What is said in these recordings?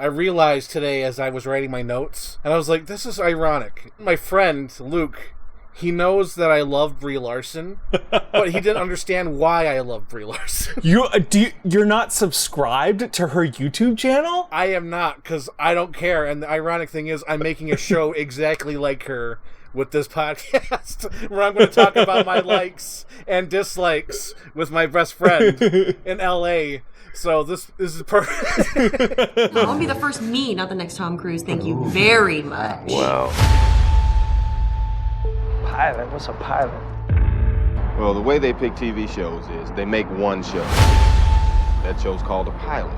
I realized today as I was writing my notes, and I was like, this is ironic. My friend, Luke, he knows that I love Brie Larson, but he didn't understand why I love Brie Larson. You're not subscribed to her YouTube channel? I am not, because I don't care. And the ironic thing is, I'm making a show exactly like her with this podcast, where I'm going to talk about my likes and dislikes with my best friend in LA. So this is perfect. I'll be the first me, not the next Tom Cruise. Thank you very much. Wow. Pilot? What's a pilot? Well, the way they pick TV shows is they make one show. That show's called a pilot.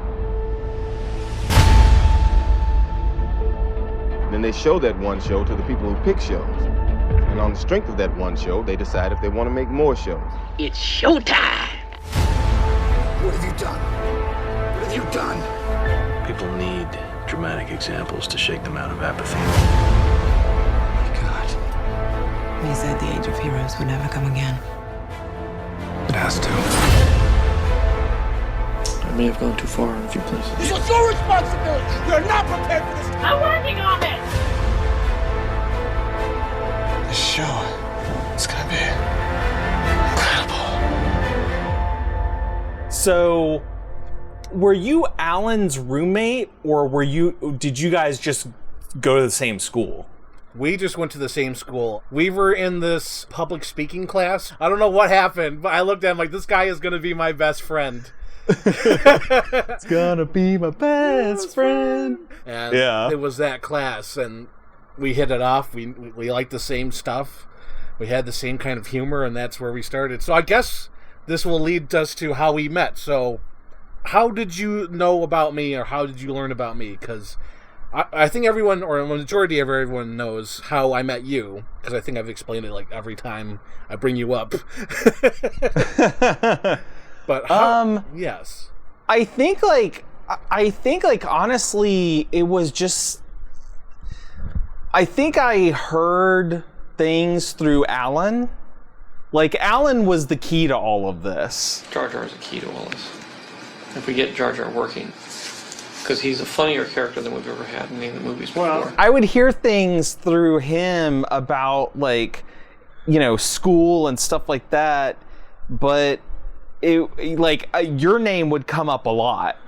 Then they show that one show to the people who pick shows. And on the strength of that one show, they decide if they want to make more shows. It's showtime! What have you done? What have you done? People need dramatic examples to shake them out of apathy. He said the age of heroes would never come again. It has to. I may have gone too far in a few places. This is your responsibility! You're not prepared for this! I'm working on it! This show is gonna be incredible. So, were you Alan's roommate, or did you guys just go to the same school? We just went to the same school. We were in this public speaking class. I don't know what happened, but I looked at him like, this guy is going to be my best friend. It's gonna be my best friend. And yeah, it was that class, and we hit it off. We liked the same stuff. We had the same kind of humor, and that's where we started. So I guess this will lead us to how we met. So how did you know about me, or how did you learn about me? Because I think everyone, or a majority of everyone, knows how I met you, because I think I've explained it like every time I bring you up. But how, yes, I think honestly, it was just, I think I heard things through Alan. Like, Alan was the key to all of this. Jar Jar is the key to all this. If we get Jar Jar working. Because he's a funnier character than we've ever had in any of the movies before. Well, I would hear things through him about, like, school and stuff like that, but your name would come up a lot.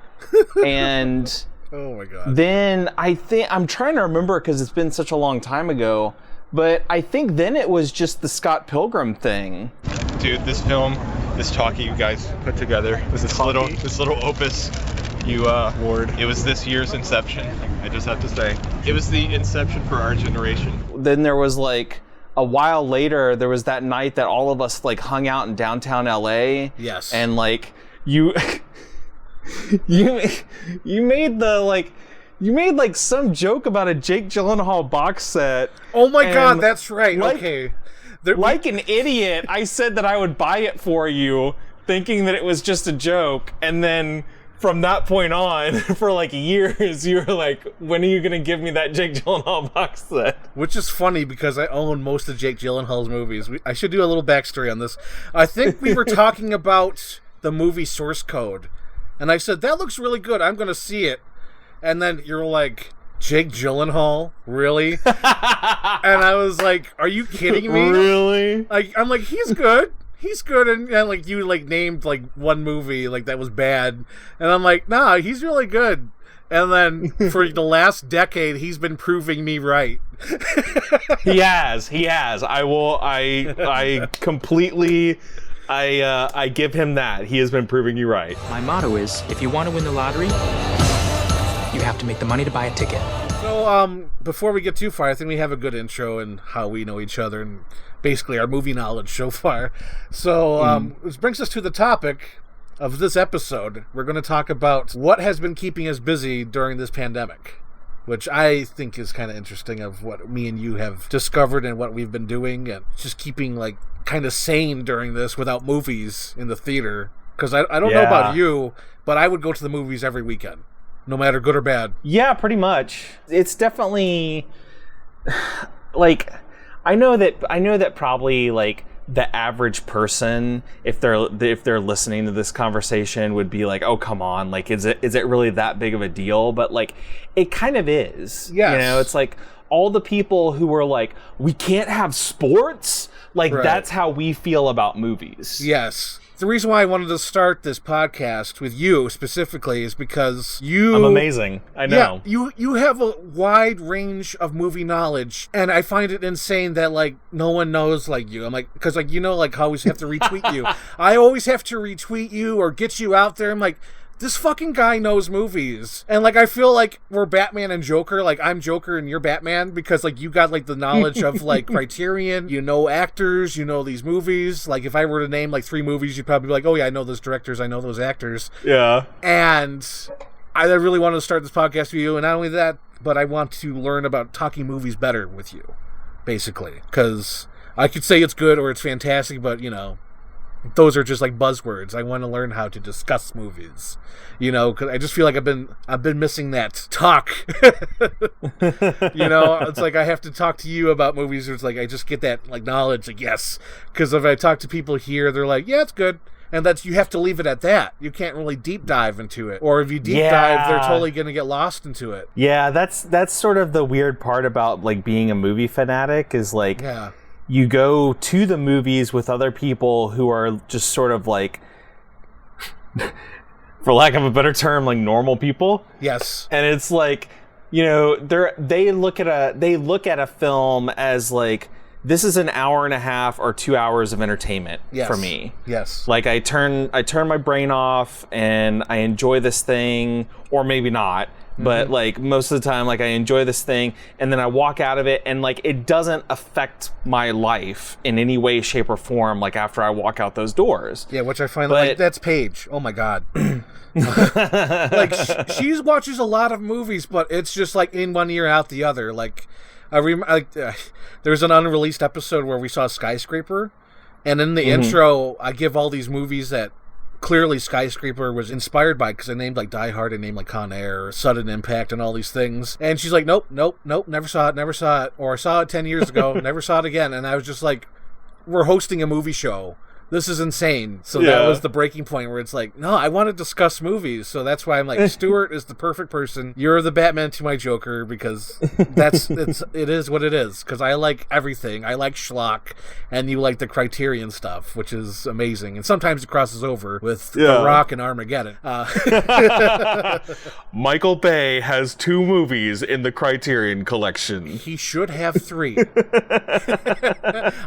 And oh my god. Then I'm trying to remember, because it's been such a long time ago, but I think then it was just the Scott Pilgrim thing. Dude, this film, this talkie you guys put together, this little opus. It was this year's Inception, I just have to say. It was the Inception for our generation. Then there was, like, a while later, there was that night that all of us, like, hung out in downtown LA. Yes. And, like, you made some joke about a Jake Gyllenhaal box set. Oh my god, that's right. Okay. Like an idiot, I said that I would buy it for you, thinking that it was just a joke, and then from that point on, for like years, you were like, when are you going to give me that Jake Gyllenhaal box set? Which is funny, because I own most of Jake Gyllenhaal's movies. I should do a little backstory on this. I think we were talking about the movie Source Code, and I said, that looks really good, I'm going to see it. And then you're like, Jake Gyllenhaal? Really? And I was like, are you kidding me? Really? Like, I'm like, he's good. He's good, and like, you like named like one movie like that was bad, and I'm like, nah, he's really good. And then for the last decade, he's been proving me right. He has. I completely, I give him that. He has been proving you right. My motto is, if you want to win the lottery, you have to make the money to buy a ticket. So, before we get too far, I think we have a good intro and how we know each other and basically our movie knowledge so far. So, this brings us to the topic of this episode. We're going to talk about what has been keeping us busy during this pandemic, which I think is kind of interesting, of what me and you have discovered and what we've been doing, and just keeping like kind of sane during this without movies in the theater. Because I don't know about you, but I would go to the movies every weekend, no matter good or bad. Yeah, pretty much. It's definitely like, I know that probably like the average person, if they're listening to this conversation, would be like, oh, come on, like, is it really that big of a deal? But like, it kind of is. Yes. You know, it's like all the people who were like, we can't have sports. Like, that's how we feel about movies. Yes. The reason why I wanted to start this podcast with you specifically is because I'm amazing. I know. Yeah, you have a wide range of movie knowledge, and I find it insane that, like, no one knows like you. I'm like, because, like, you know, like, I always have to retweet you. I always have to retweet you or get you out there. I'm like, this fucking guy knows movies. And, like, I feel like we're Batman and Joker. Like, I'm Joker and you're Batman because, like, you got, like, the knowledge of, like, Criterion. You know actors. You know these movies. Like, if I were to name, like, 3 movies, you'd probably be like, oh, yeah, I know those directors. I know those actors. Yeah. And I really wanted to start this podcast with you. And not only that, but I want to learn about talking movies better with you, basically. Because I could say it's good or it's fantastic, but, you know, those are just like buzzwords. I want to learn how to discuss movies, you know, because I just feel like I've been missing that talk. You know, it's like I have to talk to you about movies. It's like I just get that like knowledge, like yes, because if I talk to people here, they're like, yeah, it's good, and that's you have to leave it at that. You can't really deep dive into it, or if you deep dive, they're totally gonna get lost into it. Yeah, that's sort of the weird part about like being a movie fanatic is like. Yeah. You go to the movies with other people who are just sort of like, for lack of a better term, like normal people. Yes. And it's like, you know, they look at a film as like, this is an hour and a half or 2 hours of entertainment for me. Yes. Like I turn my brain off and I enjoy this thing, or maybe not. But like most of the time, like I enjoy this thing and then I walk out of it and like it doesn't affect my life in any way, shape or form. Like after I walk out those doors. Yeah. Which I find like that's Paige. Oh my God. Like she watches a lot of movies, but it's just like in one ear out the other. Like there's an unreleased episode where we saw Skyscraper, and in the intro I give all these movies that clearly Skyscraper was inspired by, because I named like Die Hard, I named like Con Air, Sudden Impact, and all these things. And she's like, nope, never saw it, or I saw it 10 years ago, never saw it again. And I was just like, we're hosting a movie show. This is insane. So that was the breaking point where it's like, no, I want to discuss movies. So that's why I'm like, Stewart is the perfect person. You're the Batman to my Joker, because it is what it is. Because I like everything. I like schlock, and you like the Criterion stuff, which is amazing. And sometimes it crosses over with The Rock and Armageddon. Michael Bay has 2 movies in the Criterion collection. He should have 3.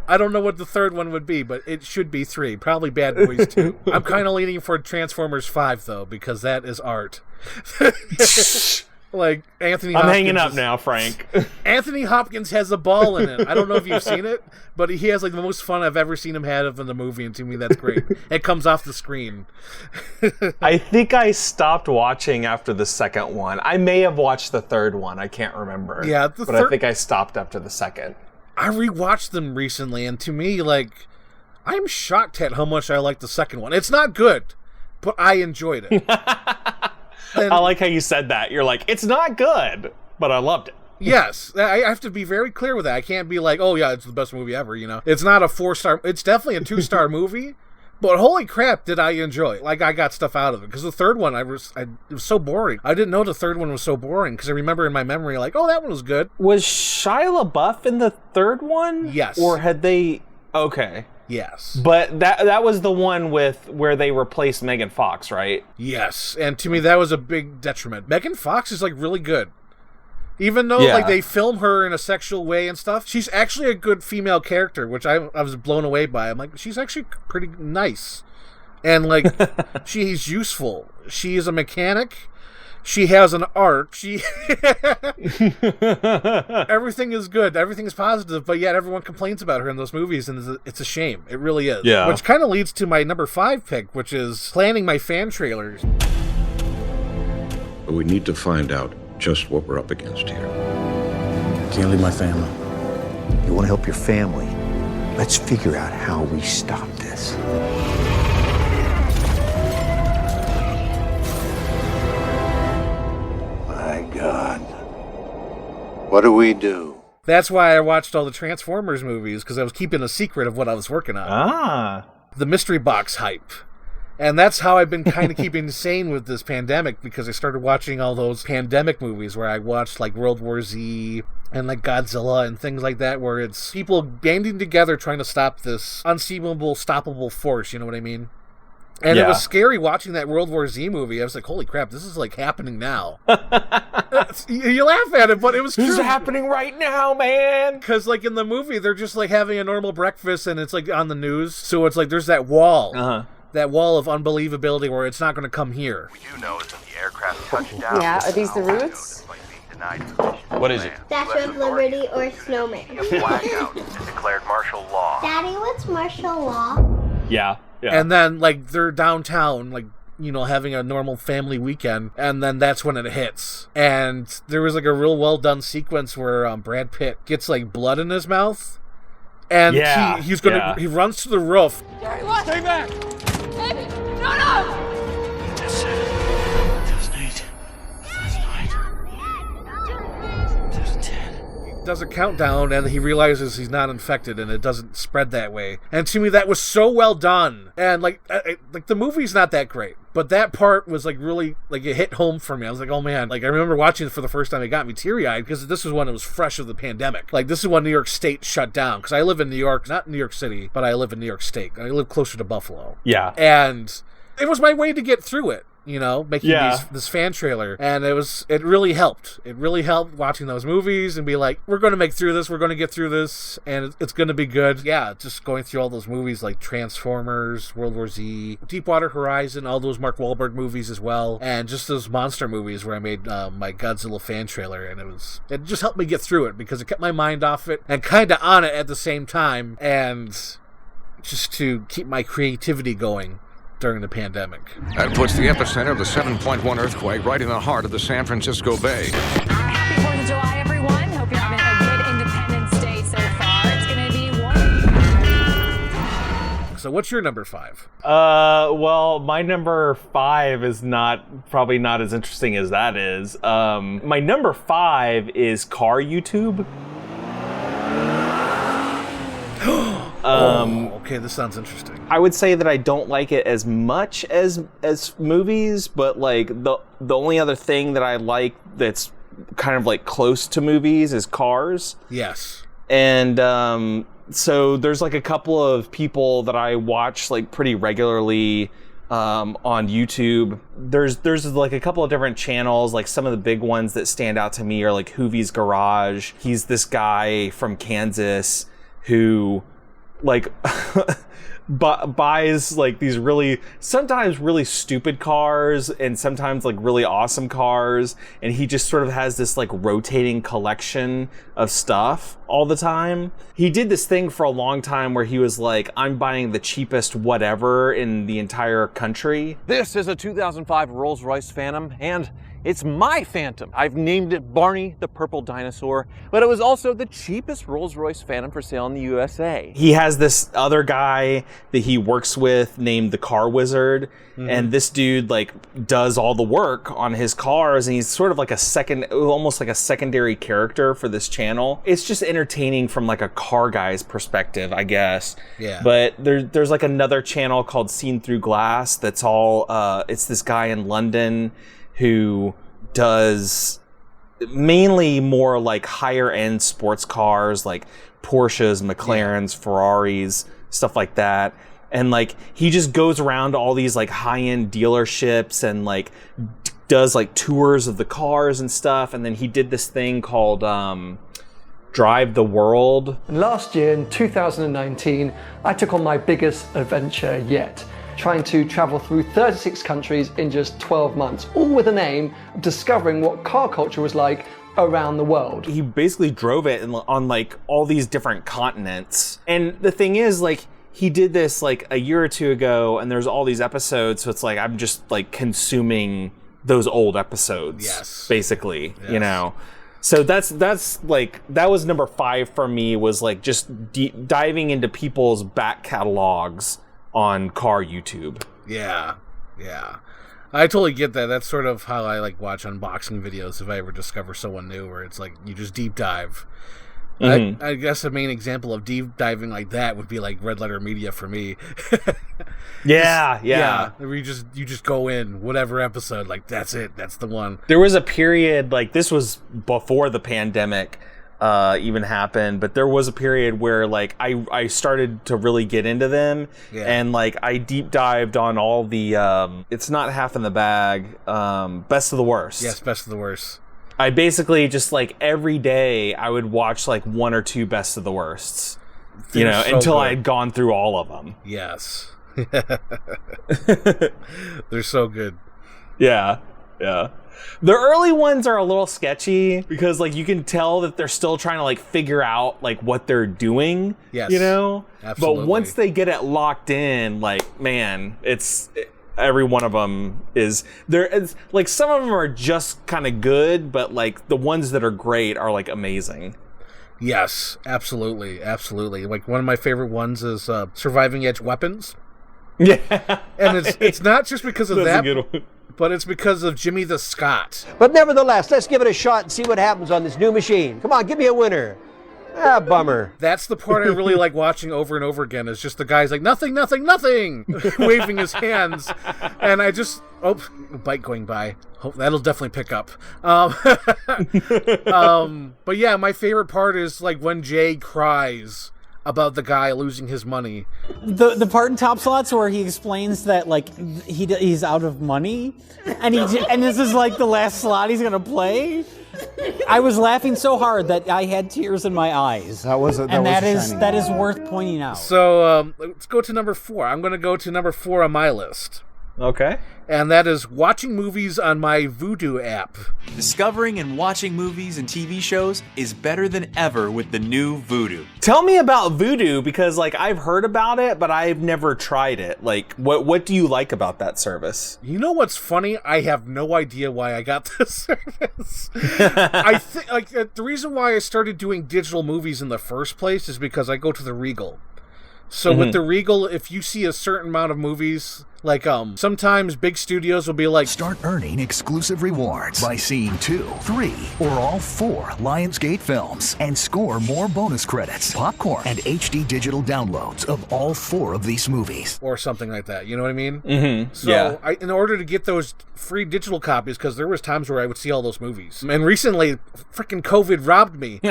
I don't know what the third one would be, but it should be 3. Probably Bad Boys 2. I'm kind of leaning for Transformers 5 though, because that is art. Like Anthony Hopkins. I'm hanging up now, Frank. Anthony Hopkins has a ball in it. I don't know if you've seen it, but he has like the most fun I've ever seen him have in the movie, and to me that's great. It comes off the screen. I think I stopped watching after the second one. I may have watched the third one. I can't remember. Yeah, but I think I stopped after the second. I rewatched them recently, and to me, like, I'm shocked at how much I like the second one. It's not good, but I enjoyed it. I like how you said that. You're like, it's not good, but I loved it. Yes, I have to be very clear with that. I can't be like, oh yeah, it's the best movie ever, you know? It's not a 4-star... It's definitely a 2-star movie, but holy crap, did I enjoy it. Like, I got stuff out of it. Because the third one, it was so boring. I didn't know the third one was so boring, because I remember in my memory, like, oh, that one was good. Was Shia LaBeouf in the third one? Yes. Or had they... Okay. Yes. But that was the one where they replaced Megan Fox, right? Yes. And to me, that was a big detriment. Megan Fox is, like, really good. Even though, like, they film her in a sexual way and stuff, she's actually a good female character, which I was blown away by. I'm like, she's actually pretty nice. And, like, she's useful. She is a mechanic. She has an arc. Everything is good. Everything is positive, but yet everyone complains about her in those movies, and it's a shame. It really is. Yeah. Which kind of leads to my number 5 pick, which is planning my fan trailers. We need to find out just what we're up against here. Can't leave my family. You want to help your family? Let's figure out how we stop this. My God. What do we do? That's why I watched all the Transformers movies, because I was keeping a secret of what I was working on. The mystery box hype. And that's how I've been kind of keeping sane with this pandemic, because I started watching all those pandemic movies where I watched like World War Z and like Godzilla and things like that, where it's people banding together trying to stop this unseemable, stoppable force, you know what I mean? And it was scary watching that World War Z movie. I was like, holy crap, this is like happening now. You laugh at it, but it was true. This is happening right now, man. Because like in the movie, they're just like having a normal breakfast and it's like on the news. So it's like there's that wall. That wall of unbelievability where it's not going to come here. We do know is when the aircraft touched down. Yeah, are these the roots? What is it? Statue of Liberty or snowman? Blackout is declared martial law. Daddy, what's martial law? Yeah. And then like they're downtown, like, you know, having a normal family weekend, and then that's when it hits. And there was like a real well done sequence where Brad Pitt gets like blood in his mouth, and he runs to the roof. Jerry, what? Stay back! Baby, no! Does a countdown, and he realizes he's not infected, and it doesn't spread that way. And to me, that was so well done. And like the movie's not that great, but that part was like really like it hit home for me. I was like, oh man! Like I remember watching it for the first time, it got me teary-eyed because this was when it was fresh of the pandemic. Like this is when New York State shut down, because I live in New York, not New York City, but I live in New York State. I live closer to Buffalo. Yeah, and it was my way to get through it. You know, making this fan trailer, and it really helped. It really helped watching those movies and be like, we're going to make through this, we're going to get through this, and it's going to be good. Yeah, just going through all those movies like Transformers, World War Z, Deepwater Horizon, all those Mark Wahlberg movies as well, and just those monster movies where I made my Godzilla fan trailer, and it just helped me get through it because it kept my mind off it and kind of on it at the same time, and just to keep my creativity going during the pandemic. That puts the epicenter of the 7.1 earthquake right in the heart of the San Francisco Bay. Happy 4th of July, everyone. Hope you're having a good Independence Day so far. It's going to be warm. So what's your number 5? Well, my number 5 is probably not as interesting as that is. My number 5 is car YouTube. Okay, this sounds interesting. I would say that I don't like it as much as movies, but like the only other thing that I like that's kind of like close to movies is cars. Yes. And so there's like a couple of people that I watch like pretty regularly on YouTube. There's like a couple of different channels. Like some of the big ones that stand out to me are like Hoovie's Garage. He's this guy from Kansas who like buys like these sometimes really stupid cars and sometimes like really awesome cars, and he just sort of has this like rotating collection of stuff all the time. He did this thing for a long time where he was like, I'm buying the cheapest whatever in the entire country. This is a 2005 Rolls-Royce Phantom, and it's my Phantom. I've named it Barney the Purple Dinosaur, but it was also the cheapest Rolls-Royce Phantom for sale in the USA. He has this other guy that he works with named the Car Wizard, and this dude like does all the work on his cars, and he's sort of like almost like a secondary character for this channel. It's just entertaining from like a car guy's perspective, I guess. Yeah. But there's like another channel called Seen Through Glass that's all it's this guy in London who does mainly more like higher end sports cars, like Porsches, McLarens, Ferraris, stuff like that. And like he just goes around to all these like high end dealerships and like does like tours of the cars and stuff. And then he did this thing called Drive the World. Last year in 2019, I took on my biggest adventure yet, trying to travel through 36 countries in just 12 months, all with an aim of discovering what car culture was like around the world. He basically drove it on like all these different continents. And the thing is, like, he did this like a year or two ago, and there's all these episodes, so it's like I'm just like consuming those old episodes. Yes. Basically, you know. So that's like, that was number 5 for me, was like just diving into people's back catalogs on car YouTube. Yeah. I totally get that. That's sort of how I like watch unboxing videos if I ever discover someone new, where it's like you just deep dive. I guess the main example of deep diving like that would be like Red Letter Media for me. Yeah. Where you just go in whatever episode, like that's it, that's the one. There was a period, like this was before the pandemic even happened, but there was a period where like I started to really get into them, and like I deep dived on all the it's not half in the bag, best of the worst. Yes, best of the worst. I basically just like every day I would watch like one or two best of the worsts, you know, so until I had gone through all of them. Yes. They're so good. Yeah. The early ones are a little sketchy because like you can tell that they're still trying to like figure out like what they're doing. Yes. You know? Absolutely. But once they get it locked in, like, man, every one of them is there. It's like some of them are just kind of good, but like the ones that are great are like amazing. Yes, absolutely. Like one of my favorite ones is Surviving Edge Weapons. Yeah, and it's not just because of That's that, a good one. But it's because of Jimmy the Scot. But nevertheless, let's give it a shot and see what happens on this new machine. Come on, give me a winner. Ah, bummer. That's the part I really like watching over and over again, is just the guy's like, nothing, waving his hands. And I just, bike going by. Hope that'll definitely pick up. But yeah, my favorite part is like when Jay cries about the guy losing his money. The part in Top Slots where he explains that like he's out of money, and this is like the last slot he's gonna play. I was laughing so hard that I had tears in my eyes. That is worth pointing out. So let's go to number 4. I'm gonna go to number 4 on my list. Okay. And that is watching movies on my Voodoo app. Discovering and watching movies and TV shows is better than ever with the new Voodoo. Tell me about Voodoo, because like I've heard about it, but I've never tried it. Like what do you like about that service? You know what's funny? I have no idea why I got this service. I think like the reason why I started doing digital movies in the first place is because I go to the Regal. So with the Regal, if you see a certain amount of movies, like sometimes big studios will be like, start earning exclusive rewards by seeing 2, 3, or all 4 Lionsgate films and score more bonus credits, popcorn, and HD digital downloads of all 4 of these movies. Or something like that, you know what I mean? Mm-hmm. So in order to get those free digital copies, because there was times where I would see all those movies. And recently, freaking COVID robbed me.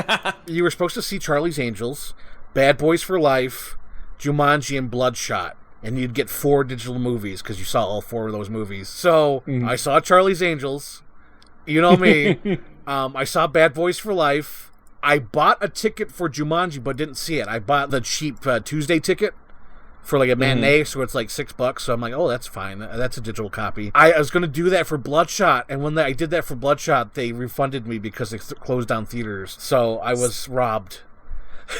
You were supposed to see Charlie's Angels, Bad Boys for Life, Jumanji, and Bloodshot, and you'd get 4 digital movies because you saw all 4 of those movies. So I saw Charlie's Angels, you know me. I saw Bad Boys for Life. I bought a ticket for Jumanji but didn't see it. I bought the cheap Tuesday ticket for like a matinee, so it's like $6. So I'm like, oh, that's fine. That's a digital copy. I was going to do that for Bloodshot, and when I did that for Bloodshot, they refunded me because they closed down theaters. So I was robbed.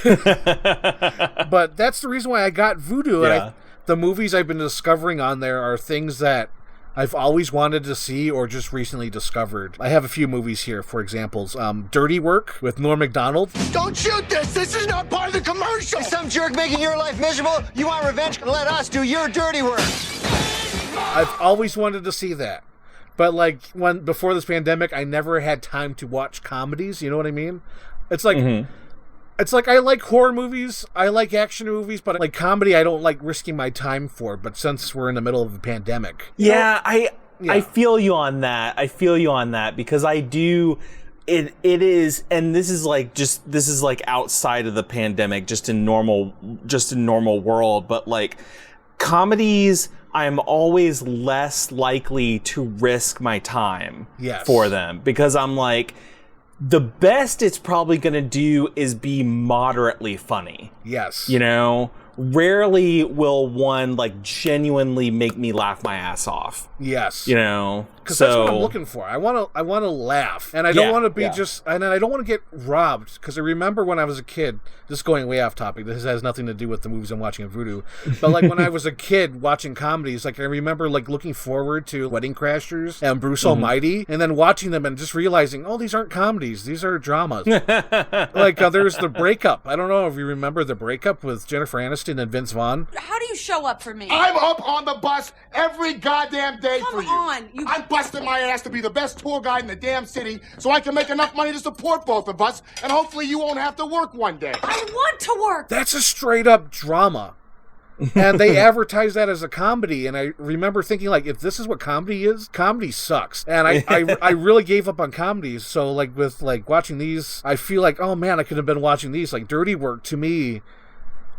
But that's the reason why I got Voodoo. Yeah. And the movies I've been discovering on there are things that I've always wanted to see or just recently discovered. I have a few movies here, for examples. Dirty Work with Norm Macdonald. Don't shoot this! This is not part of the commercial! Is some jerk making your life miserable? You want revenge? Let us do your dirty work! I've always wanted to see that. But like before this pandemic, I never had time to watch comedies, you know what I mean? It's like It's like I like horror movies, I like action movies, but like comedy I don't like risking my time for. But since we're in the middle of a pandemic. I feel you on that. Because I do it is, and this is like outside of the pandemic, just in normal world, but like comedies, I'm always less likely to risk my time for them, because I'm like, the best it's probably going to do is be moderately funny. Yes. You know, rarely will one like genuinely make me laugh my ass off. Yes. You know, because that's what I'm looking for. I want to laugh, and I don't want to be and I don't want to get robbed. Because I remember when I was a kid. This is going way off topic. This has nothing to do with the movies I'm watching at Voodoo. But like when I was a kid watching comedies, like I remember like looking forward to Wedding Crashers and Bruce Almighty, and then watching them and just realizing, oh, these aren't comedies. These are dramas. Like there's The Breakup. I don't know if you remember The Breakup with Jennifer Aniston Aniston and Vince Vaughn. How do you show up for me? I'm up on the bus every goddamn day for you. Come on, I'm busting my ass to be the best tour guide in the damn city so I can make enough money to support both of us, and hopefully you won't have to work one day. I want to work. That's a straight up drama. And they advertise that as a comedy, and I remember thinking, like, if this is what comedy is, comedy sucks. And I really gave up on comedies, so, like, with, like, watching these, I feel like, oh man, I could have been watching these. Like, Dirty Work, to me,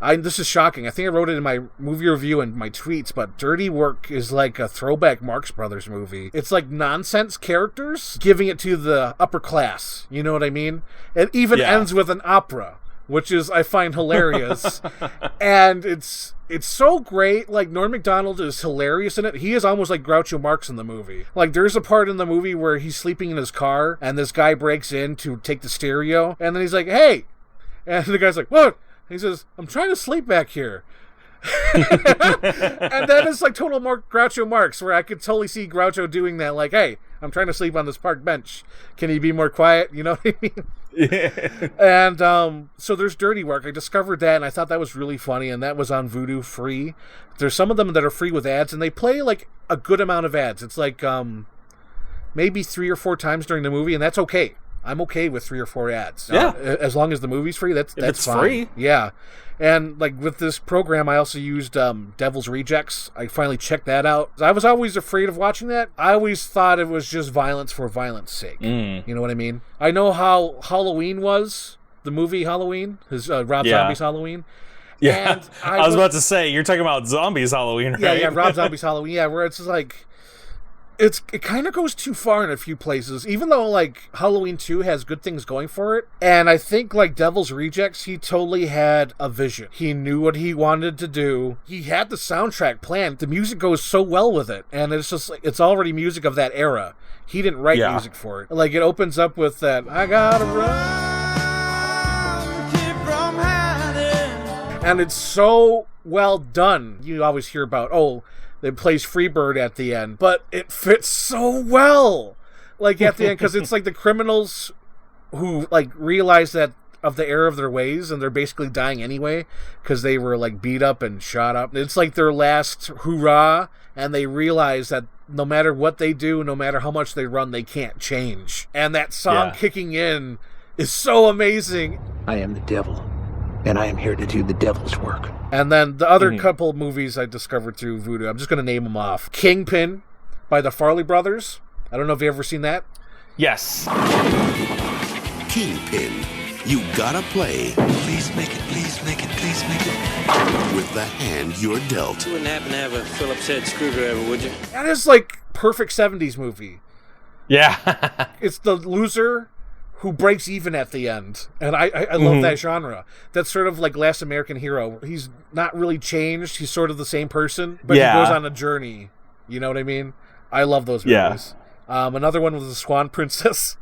this is shocking. I think I wrote it in my movie review and my tweets, but Dirty Work is like a throwback Marx Brothers movie. It's like nonsense characters giving it to the upper class, you know what I mean? It even ends with an opera, which is, I find, hilarious. And it's so great. Like, Norm Macdonald is hilarious in it. He is almost like Groucho Marx in the movie. Like, there's a part in the movie where he's sleeping in his car, and this guy breaks in to take the stereo, and then he's like, hey! And the guy's like, what? He says, I'm trying to sleep back here. And that is like total Groucho Marx, where I could totally see Groucho doing that, like, hey, I'm trying to sleep on this park bench. Can you be more quiet? You know what I mean? Yeah. And so there's Dirty Work. I discovered that, and I thought that was really funny, and that was on Voodoo free. There's some of them that are free with ads, and they play like a good amount of ads. It's like maybe 3 or 4 times during the movie, and that's okay. I'm okay with 3 or 4 ads. Yeah. As long as the movie's free, that's it's fine. free. Yeah. And like with this program, I also used Devil's Rejects. I finally checked that out. I was always afraid of watching that. I always thought it was just violence for violence sake. You know what I mean? I know how Halloween was, the movie Halloween, Rob Zombie's Halloween. Yeah. And I was about to say, you're talking about Zombies Halloween, right? Yeah, Rob Zombie's Halloween. Yeah, where it's like, it kind of goes too far in a few places, even though like Halloween 2 has good things going for it. And I think like Devil's Rejects, he totally had a vision. He knew what he wanted to do. He had the soundtrack planned. The music goes so well with it, and it's just like, it's already music of that era. He didn't write music for it. Like, it opens up with that, I gotta run, keep from hiding. And it's so well done. You always hear about, it plays Freebird at the end, but it fits so well, like at the end, because it's like the criminals who like realize that of the error of their ways, and they're basically dying anyway because they were like beat up and shot up. It's like their last hurrah, and they realize that no matter what they do, no matter how much they run, they can't change. And that song kicking in is so amazing. I am the devil, and I am here to do the devil's work. And then the other couple movies I discovered through Voodoo, I'm just going to name them off. Kingpin by the Farley Brothers. I don't know if you've ever seen that. Yes. Kingpin, you gotta play. Please make it, please make it, please make it. With the hand you're dealt. You wouldn't happen to have a Phillips head screwdriver, would you? That is like perfect 70s movie. Yeah. It's the loser who breaks even at the end. And I love that genre. That's sort of like Last American Hero. He's not really changed. He's sort of the same person, but he goes on a journey. You know what I mean? I love those movies. Another one was The Swan Princess.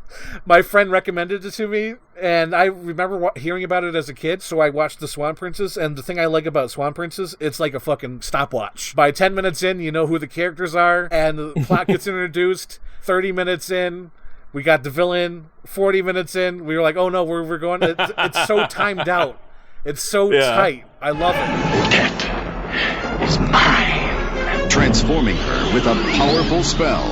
My friend recommended it to me, and I remember hearing about it as a kid, so I watched The Swan Princess, and the thing I like about Swan Princess, it's like a fucking stopwatch. By 10 minutes in, you know who the characters are, and the plot gets introduced. 30 minutes in, we got the villain. 40 minutes in, we were like, oh no, we're going. It's so timed out. It's so tight. I love it. That is mine. Transforming her with a powerful spell.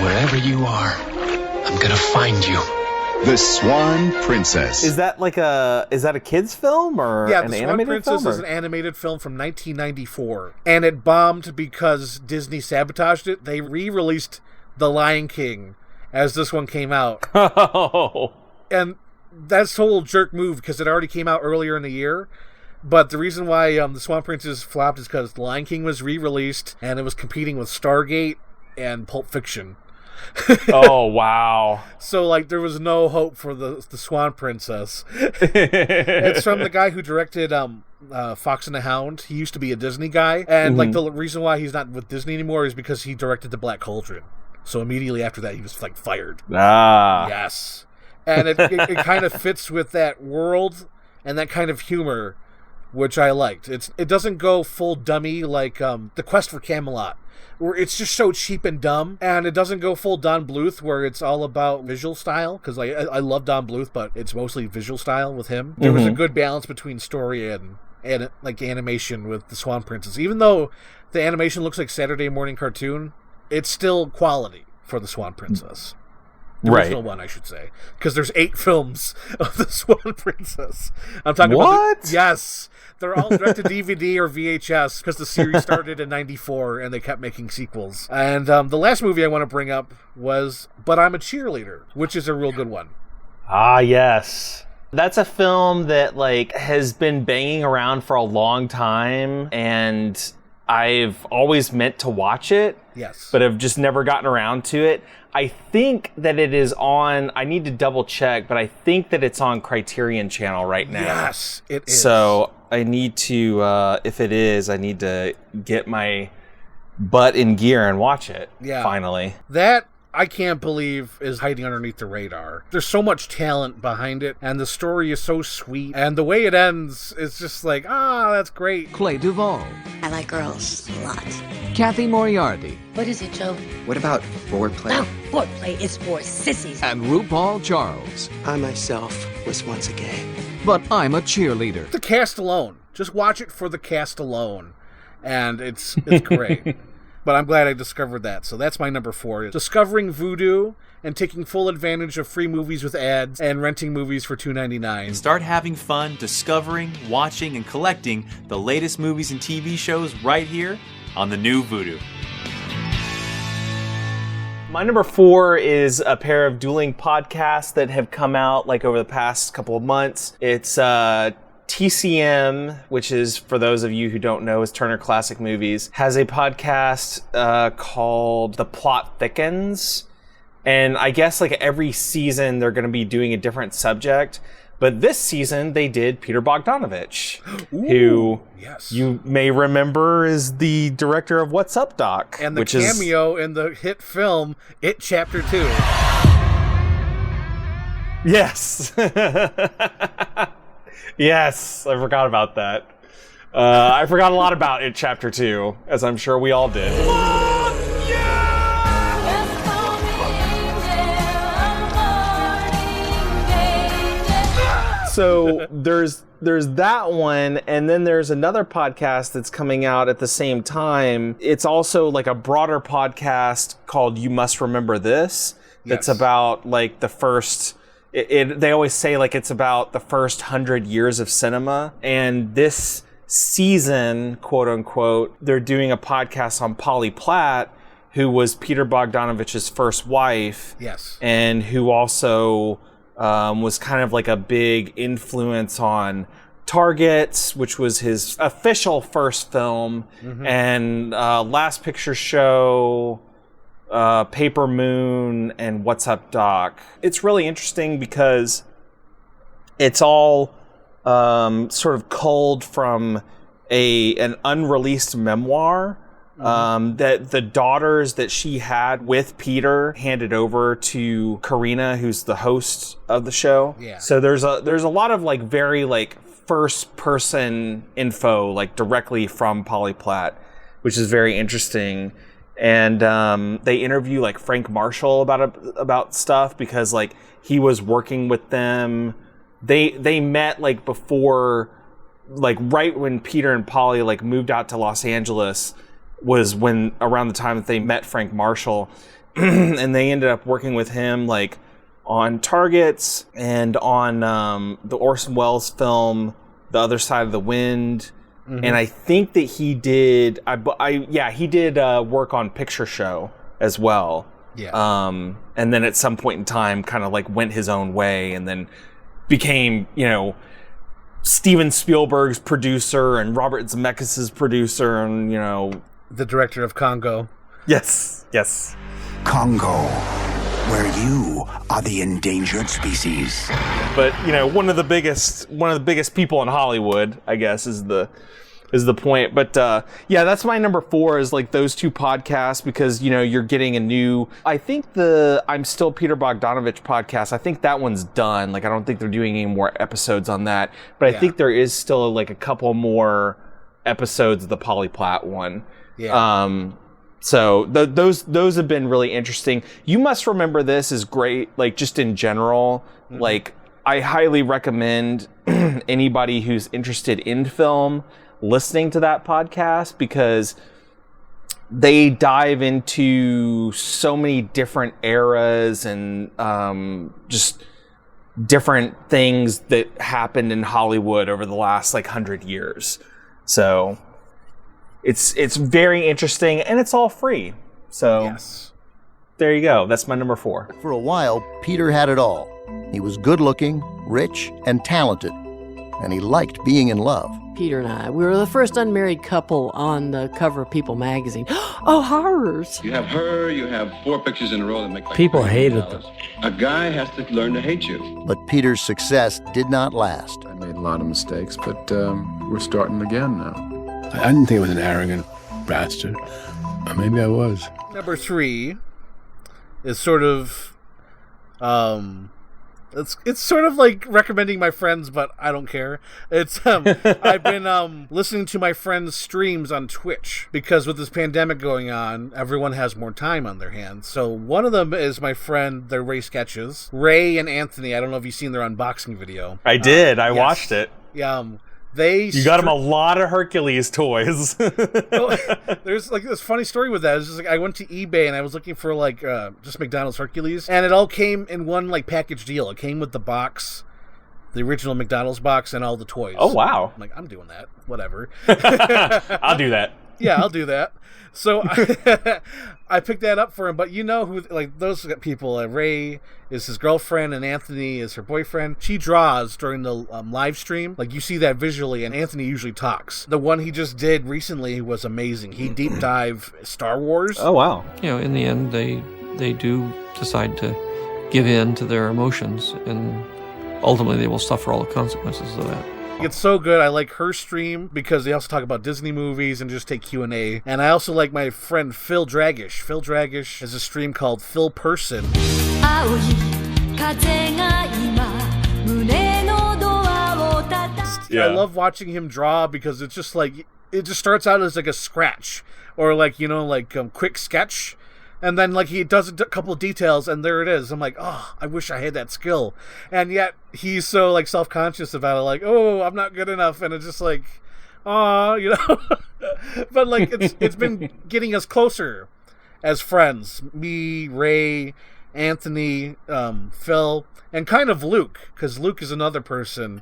Wherever you are, I'm gonna find you. The Swan Princess. Is that a kid's film or an animated Swan Princess film? is an animated film from 1994, and it bombed because Disney sabotaged it. They re-released The Lion King as this one came out. And that's a total jerk move because it already came out earlier in the year. But the reason why The Swan Princess flopped is because The Lion King was re-released, and it was competing with Stargate and Pulp Fiction. Oh, wow. So, like, there was no hope for the Swan Princess. It's from the guy who directed Fox and the Hound. He used to be a Disney guy. And, like, the reason why he's not with Disney anymore is because he directed The Black Cauldron. So immediately after that, he was, like, fired. Yes. And it kind of fits with that world and that kind of humor, which I liked. It doesn't go full dummy like The Quest for Camelot, where it's just so cheap and dumb, and it doesn't go full Don Bluth, where it's all about visual style, because I love Don Bluth, but it's mostly visual style with him. There was a good balance between story and animation with the Swan Princess. Even though the animation looks like Saturday morning cartoon, it's still quality for the Swan Princess. The original one, I should say. Because there's 8 films of the Swan Princess. I'm talking about... Yes! They're all direct to DVD or VHS because the series started in 94 and they kept making sequels. And the last movie I want to bring up was But I'm a Cheerleader, which is a real good one. Ah, yes. That's a film that has been banging around for a long time, and I've always meant to watch it. Yes. But have just never gotten around to it. I think that it is on, I need to double check, but I think that it's on Criterion Channel right now. Yes, it is. So I need to, if it is, I need to get my butt in gear and watch it, finally. That, I can't believe, is hiding underneath the radar. There's so much talent behind it, and the story is so sweet, and the way it ends is just like, that's great. Clay Duvall. I like girls a lot. Kathy Moriarty. What is it, Joe? What about foreplay? No, foreplay is for sissies. And RuPaul Charles. I myself was once a gay. But I'm a cheerleader. The cast alone. Just watch it for the cast alone. And it's great. But I'm glad I discovered that. So that's my number 4. Discovering Voodoo and taking full advantage of free movies with ads and renting movies for $2.99. Start having fun discovering, watching, and collecting the latest movies and TV shows right here on the new Voodoo. My number 4 is a pair of dueling podcasts that have come out over the past couple of months. It's TCM, which is, for those of you who don't know, is Turner Classic Movies, has a podcast called The Plot Thickens. And I guess every season they're going to be doing a different subject. But this season they did Peter Bogdanovich, who you may remember is the director of What's Up, Doc? And the cameo in the hit film It Chapter 2. Yes. Yes, I forgot about that. I forgot a lot about It Chapter 2, as I'm sure we all did. So there's that one, and then there's another podcast that's coming out at the same time. It's also a broader podcast called You Must Remember This. That's about the first... They always say it's about the first 100 years of cinema, and this season, quote unquote, they're doing a podcast on Polly Platt, who was Peter Bogdanovich's first wife, and who also was kind of a big influence on Targets, which was his official first film, and Last Picture Show. Paper Moon, and What's Up, Doc? It's really interesting because it's all sort of culled from an unreleased memoir that the daughters that she had with Peter handed over to Karina, who's the host of the show. Yeah. So there's a lot of very first person info directly from Polly Platt, which is very interesting. And they interview Frank Marshall about stuff because he was working with them. They met before, right when Peter and Polly moved out to Los Angeles was when around the time that they met Frank Marshall, and they ended up working with him on Targets and on the Orson Welles film The Other Side of the Wind. And I think that he did. He did work on Picture Show as well. Yeah. And then at some point in time, kind of went his own way, and then became Steven Spielberg's producer and Robert Zemeckis' producer, and the director of Congo. Yes. Congo, where you are the endangered species. But one of the biggest people in Hollywood, I guess, is the point. But that's my number 4 is those two podcasts, because you're getting a new. I think the I'm Still Peter Bogdanovich podcast, I think that one's done. I don't think they're doing any more episodes on that. But I think there is still a couple more episodes of the Polly Platt one. Yeah. So those have been really interesting. You Must Remember This is great, just in general. I highly recommend anybody who's interested in film listening to that podcast, because they dive into so many different eras and just different things that happened in Hollywood over the last 100 years. So it's very interesting, and it's all free. So yes. There you go. That's my number 4. For a while, Peter had it all. He was good-looking, rich, and talented, and he liked being in love. Peter and I, we were the first unmarried couple on the cover of People magazine. Oh, horrors! You have her, you have 4 pictures in a row that make People hated them. A guy has to learn to hate you. But Peter's success did not last. I made a lot of mistakes, but we're starting again now. I didn't think I was an arrogant bastard. Or maybe I was. Number 3 is sort of, it's sort of like recommending my friends, but I don't care. It's I've been listening to my friends' streams on Twitch, because with this pandemic going on, everyone has more time on their hands. So one of them is my friend, their Ray Sketches. Ray and Anthony, I don't know if you've seen their unboxing video. I did. I watched it. Yeah. You got him a lot of Hercules toys. There's this funny story with that. It's just I went to eBay and I was looking for just McDonald's Hercules, and it all came in one package deal. It came with the box, the original McDonald's box, and all the toys. Oh wow! I'm like, I'm doing that. Whatever. I'll do that. Yeah, I'll do that. So I picked that up for him. But you know who, those people, Ray is his girlfriend and Anthony is her boyfriend. She draws during the live stream. You see that visually, and Anthony usually talks. The one he just did recently was amazing. He deep dive Star Wars. Oh, wow. In the end, they do decide to give in to their emotions, and ultimately they will suffer all the consequences of that. It's so good. I like her stream because they also talk about Disney movies and just take Q&A. And I also like my friend Phil Dragish. Phil Dragish has a stream called Phil Person. Yeah. I love watching him draw because it's just it just starts out as a scratch or quick sketch. And then he does a couple of details, and there it is. I'm like, oh, I wish I had that skill. And yet he's so self-conscious about it, oh, I'm not good enough. And it's just aw, But it's been getting us closer as friends. Me, Ray, Anthony, Phil, and kind of Luke, because Luke is another person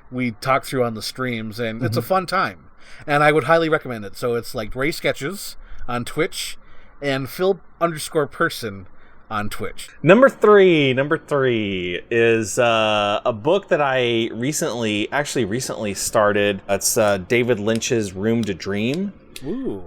we talk through on the streams, and it's a fun time. And I would highly recommend it. So it's Ray Sketches on Twitch and Phil_person on Twitch. Number three is a book that I recently started. It's David Lynch's Room to Dream. Ooh.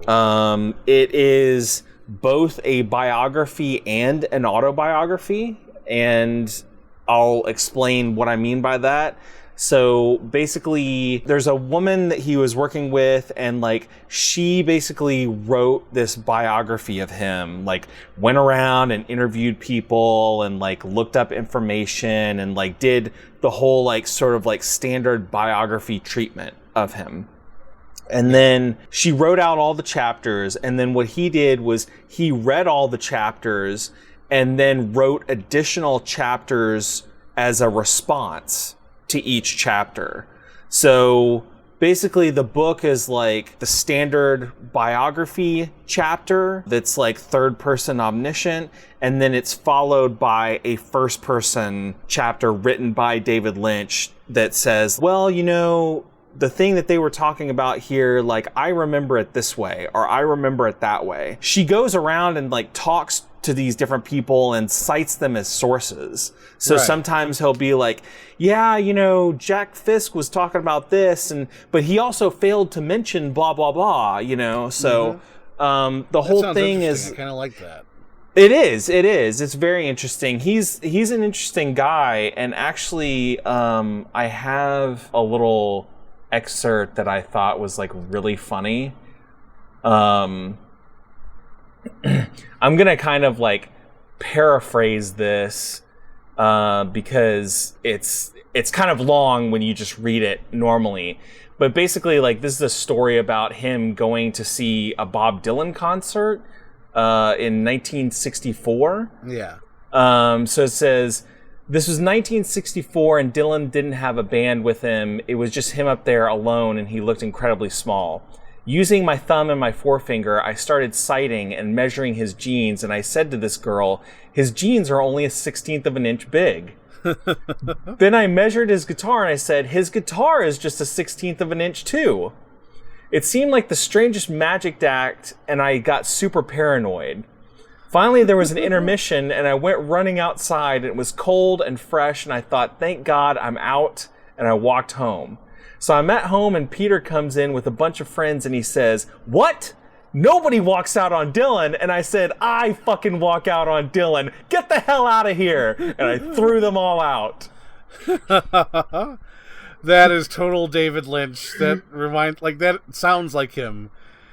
It is both a biography and an autobiography, and I'll explain what I mean by that. So basically, there's a woman that he was working with, and she basically wrote this biography of him, went around and interviewed people and looked up information and did the whole sort of standard biography treatment of him. And then she wrote out all the chapters, and then what he did was he read all the chapters and then wrote additional chapters as a response to each chapter. So basically the book is the standard biography chapter that's third person omniscient, and then it's followed by a first person chapter written by David Lynch that says, well, the thing that they were talking about here, I remember it this way, or I remember it that way. She goes around and talks to these different people and cites them as sources. So Right. sometimes he'll be yeah, Jack Fisk was talking about this, but he also failed to mention blah, blah, blah, So the whole thing is... I kind of like that. It is. It's very interesting. He's an interesting guy, and actually I have a little excerpt that I thought was really funny. I'm gonna kind of paraphrase this because it's kind of long when you just read it normally. But basically, this is a story about him going to see a Bob Dylan concert in 1964. Yeah. So it says, This was 1964, and Dylan didn't have a band with him. It was just him up there alone, and he looked incredibly small. Using my thumb and my forefinger, I started sighting and measuring his jeans, and I said to this girl, his jeans are only 1/16 of an inch big. Then I measured his guitar, and I said, his guitar is just 1/16 of an inch too. It seemed like the strangest magic act, and I got super paranoid. Finally, there was an intermission, and I went running outside, and it was cold and fresh, and I thought, thank God I'm out, and I walked home. So I'm at home, and Peter comes in with a bunch of friends, and he says, what? Nobody walks out on Dylan. And I said, I fucking walk out on Dylan. Get the hell out of here. And I threw them all out. That is total David Lynch. That sounds like him.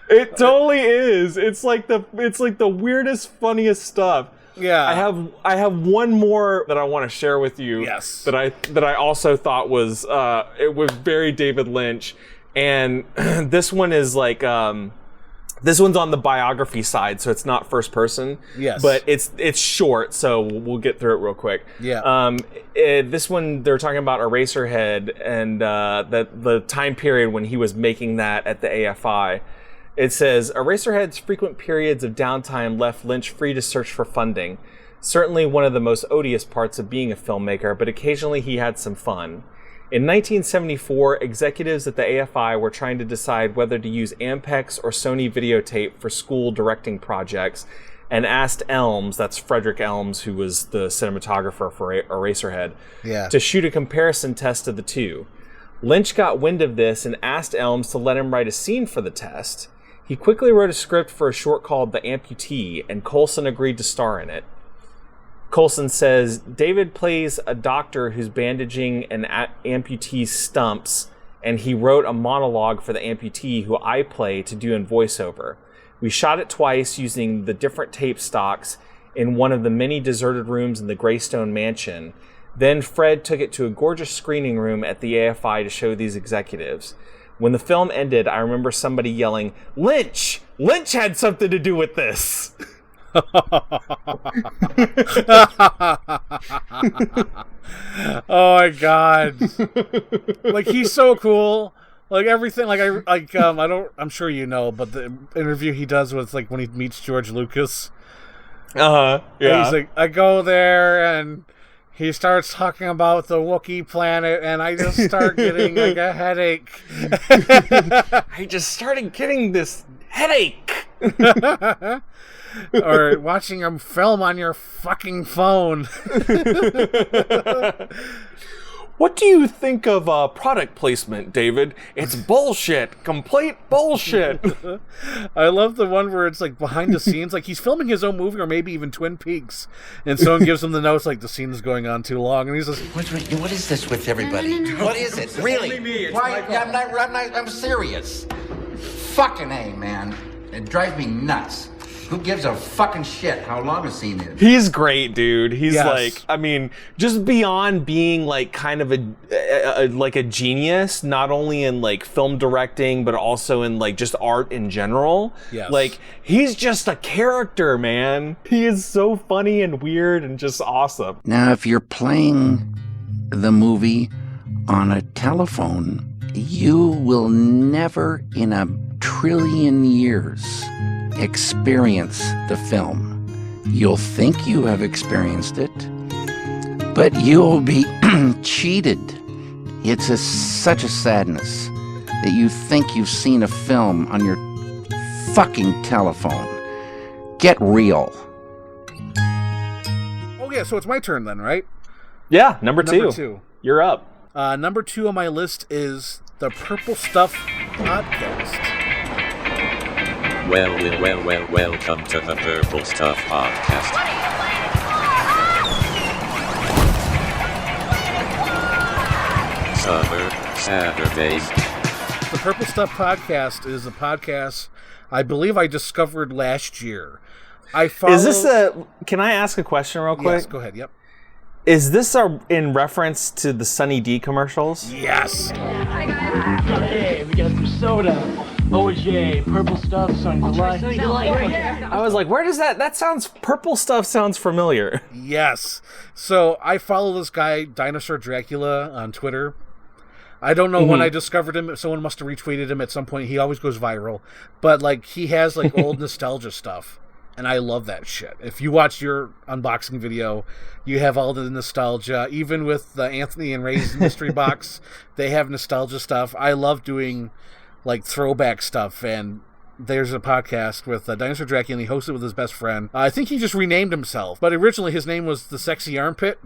It totally is. It's like the weirdest, funniest stuff. Yeah. I have one more that I want to share with you. Yes. That I also thought was it was very David Lynch, and this one is like this one's on the biography side, so it's not first person. Yes. But it's short, so we'll get through it real quick. Yeah. This one they're talking about Eraserhead and the time period when he was making that at the AFI. It says, Eraserhead's frequent periods of downtime left Lynch free to search for funding. Certainly one of the most odious parts of being a filmmaker, but occasionally he had some fun. In 1974, executives at the AFI were trying to decide whether to use Ampex or Sony videotape for school directing projects, and asked Elms, that's Frederick Elms, who was the cinematographer for Eraserhead, to shoot a comparison test of the two. Lynch got wind of this and asked Elms to let him write a scene for the test. He quickly wrote a script for a short called The Amputee, and Coulson agreed to star in it. Coulson says, David plays a doctor who's bandaging an amputee's stumps, and he wrote a monologue for the amputee who I play to do in voiceover. We shot it twice using the different tape stocks in one of the many deserted rooms in the Greystone Mansion. Then Fred took it to a gorgeous screening room at the AFI to show these executives. When the film ended, I remember somebody yelling, Lynch! Lynch had something to do with this! Oh my God. Like, he's so cool. Like, everything, I'm sure you know, but the interview he does with, like, when he meets George Lucas. Yeah. And he's like, I go there, and he starts talking about the Wookiee planet, and I just start getting, like, a headache. I just started getting this headache. Or watching him film on your fucking phone. What do you think of product placement, David? It's bullshit. Complete bullshit. I love the one where it's like behind the scenes, like he's filming his own movie or maybe even Twin Peaks, and someone gives him the notes like the scene is going on too long, and he's just, what is this with everybody? What is it? Really? Why? I'm serious. Fucking A, man. It drives me nuts. Who gives a fucking shit how long a scene is? He's great, dude. He's like, I mean, just beyond being like kind of a genius, not only in like film directing, but also in like just art in general. Yes. Like, he's just a character, man. He is so funny and weird and just awesome. Now, if you're playing the movie on a telephone, you will never in a trillion years experience the film. You'll think you have experienced it, but you'll be cheated. It's such a sadness that you think you've seen a film on your fucking telephone. Get real. oh yeah, so it's my turn then, right? Yeah, number two. You're up. Number 2 on my list is the Purple Stuff Podcast. Welcome to the Purple Stuff Podcast. Summer Saturdays. The Purple Stuff Podcast is a podcast I believe I discovered last year. Is this can I ask a question real quick? Yes, go ahead, yep. Is this in reference to the Sunny D commercials? Yes. Hey, we got some soda. OJ, purple stuff, something to like. I was like, where does that sounds, purple stuff sounds familiar. Yes. So I follow this guy, Dinosaur Dracula, on Twitter. I don't know when I discovered him. Someone must have retweeted him at some point. He always goes viral. But, like, he has, like, old nostalgia stuff. And I love that shit. If you watch your unboxing video, you have all the nostalgia. Even with the Anthony and Ray's mystery box, they have nostalgia stuff. I love doing, like, throwback stuff. And there's a podcast with Dinosaur Dracula, and he hosts it with his best friend. I think he just renamed himself. But originally his name was The Sexy Armpit.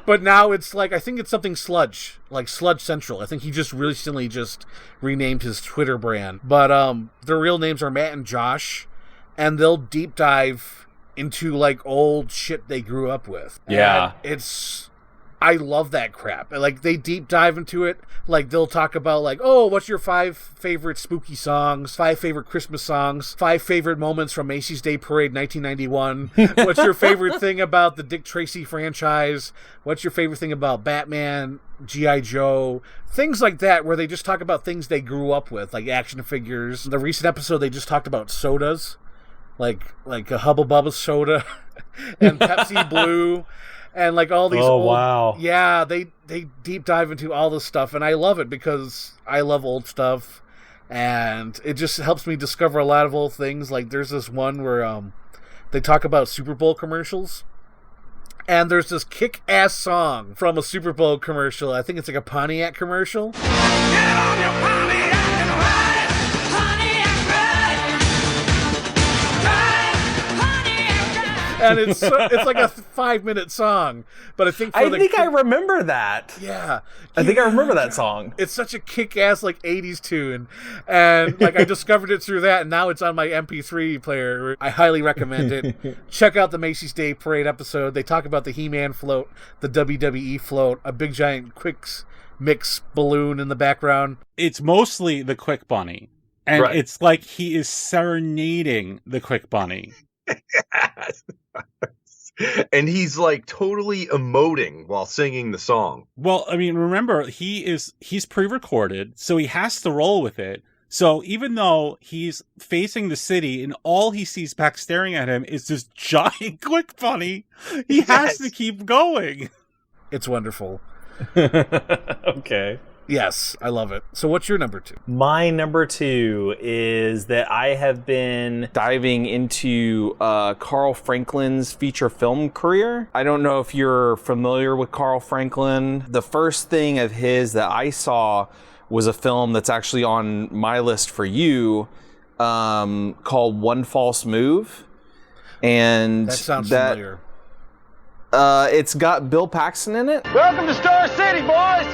But now it's like, I think it's something Sludge, like Sludge Central. I think he just recently just renamed his Twitter brand. But their real names are Matt and Josh, and they'll deep dive into like old shit they grew up with. Yeah. And I love that crap. Like, they deep dive into it. Like, they'll talk about, like, oh, what's your 5 favorite spooky songs, 5 favorite Christmas songs, 5 favorite moments from Macy's Day Parade 1991. What's your favorite thing about the Dick Tracy franchise? What's your favorite thing about Batman, G.I. Joe? Things like that, where they just talk about things they grew up with, like action figures. The recent episode, they just talked about sodas, like a Hubba Bubba soda and Pepsi Blue. And like all these wow. Yeah, they deep dive into all this stuff, and I love it because I love old stuff, and it just helps me discover a lot of old things. Like, there's this one where they talk about Super Bowl commercials, and there's this kick-ass song from a Super Bowl commercial. I think it's like a Pontiac commercial. Get on your Pontiac and ride, Pontiac ride, Pontiac. And it's like a 5-minute song, but I think I remember that. Yeah, I think I remember that song. It's such a kick-ass like 80s tune, and like I discovered it through that, and now it's on my MP3 player. I highly recommend it. Check out the Macy's Day Parade episode. They talk about the He-Man float, the WWE float, a big giant Quicks mix balloon in the background. It's mostly the Quick Bunny, and Right. It's like he is serenading the Quick Bunny. And he's like totally emoting while singing the song. Well, I mean, remember, he's pre-recorded, so he has to roll with it. So even though he's facing the city and all he sees back staring at him is this giant Quick Bunny, he has to keep going. It's wonderful. Okay. Yes, I love it. So what's your number 2? My number 2 is that I have been diving into Carl Franklin's feature film career. I don't know if you're familiar with Carl Franklin. The first thing of his that I saw was a film that's actually on my list for you, called One False Move. And that sounds familiar. It's got Bill Paxton in it. Welcome to Star City, boys!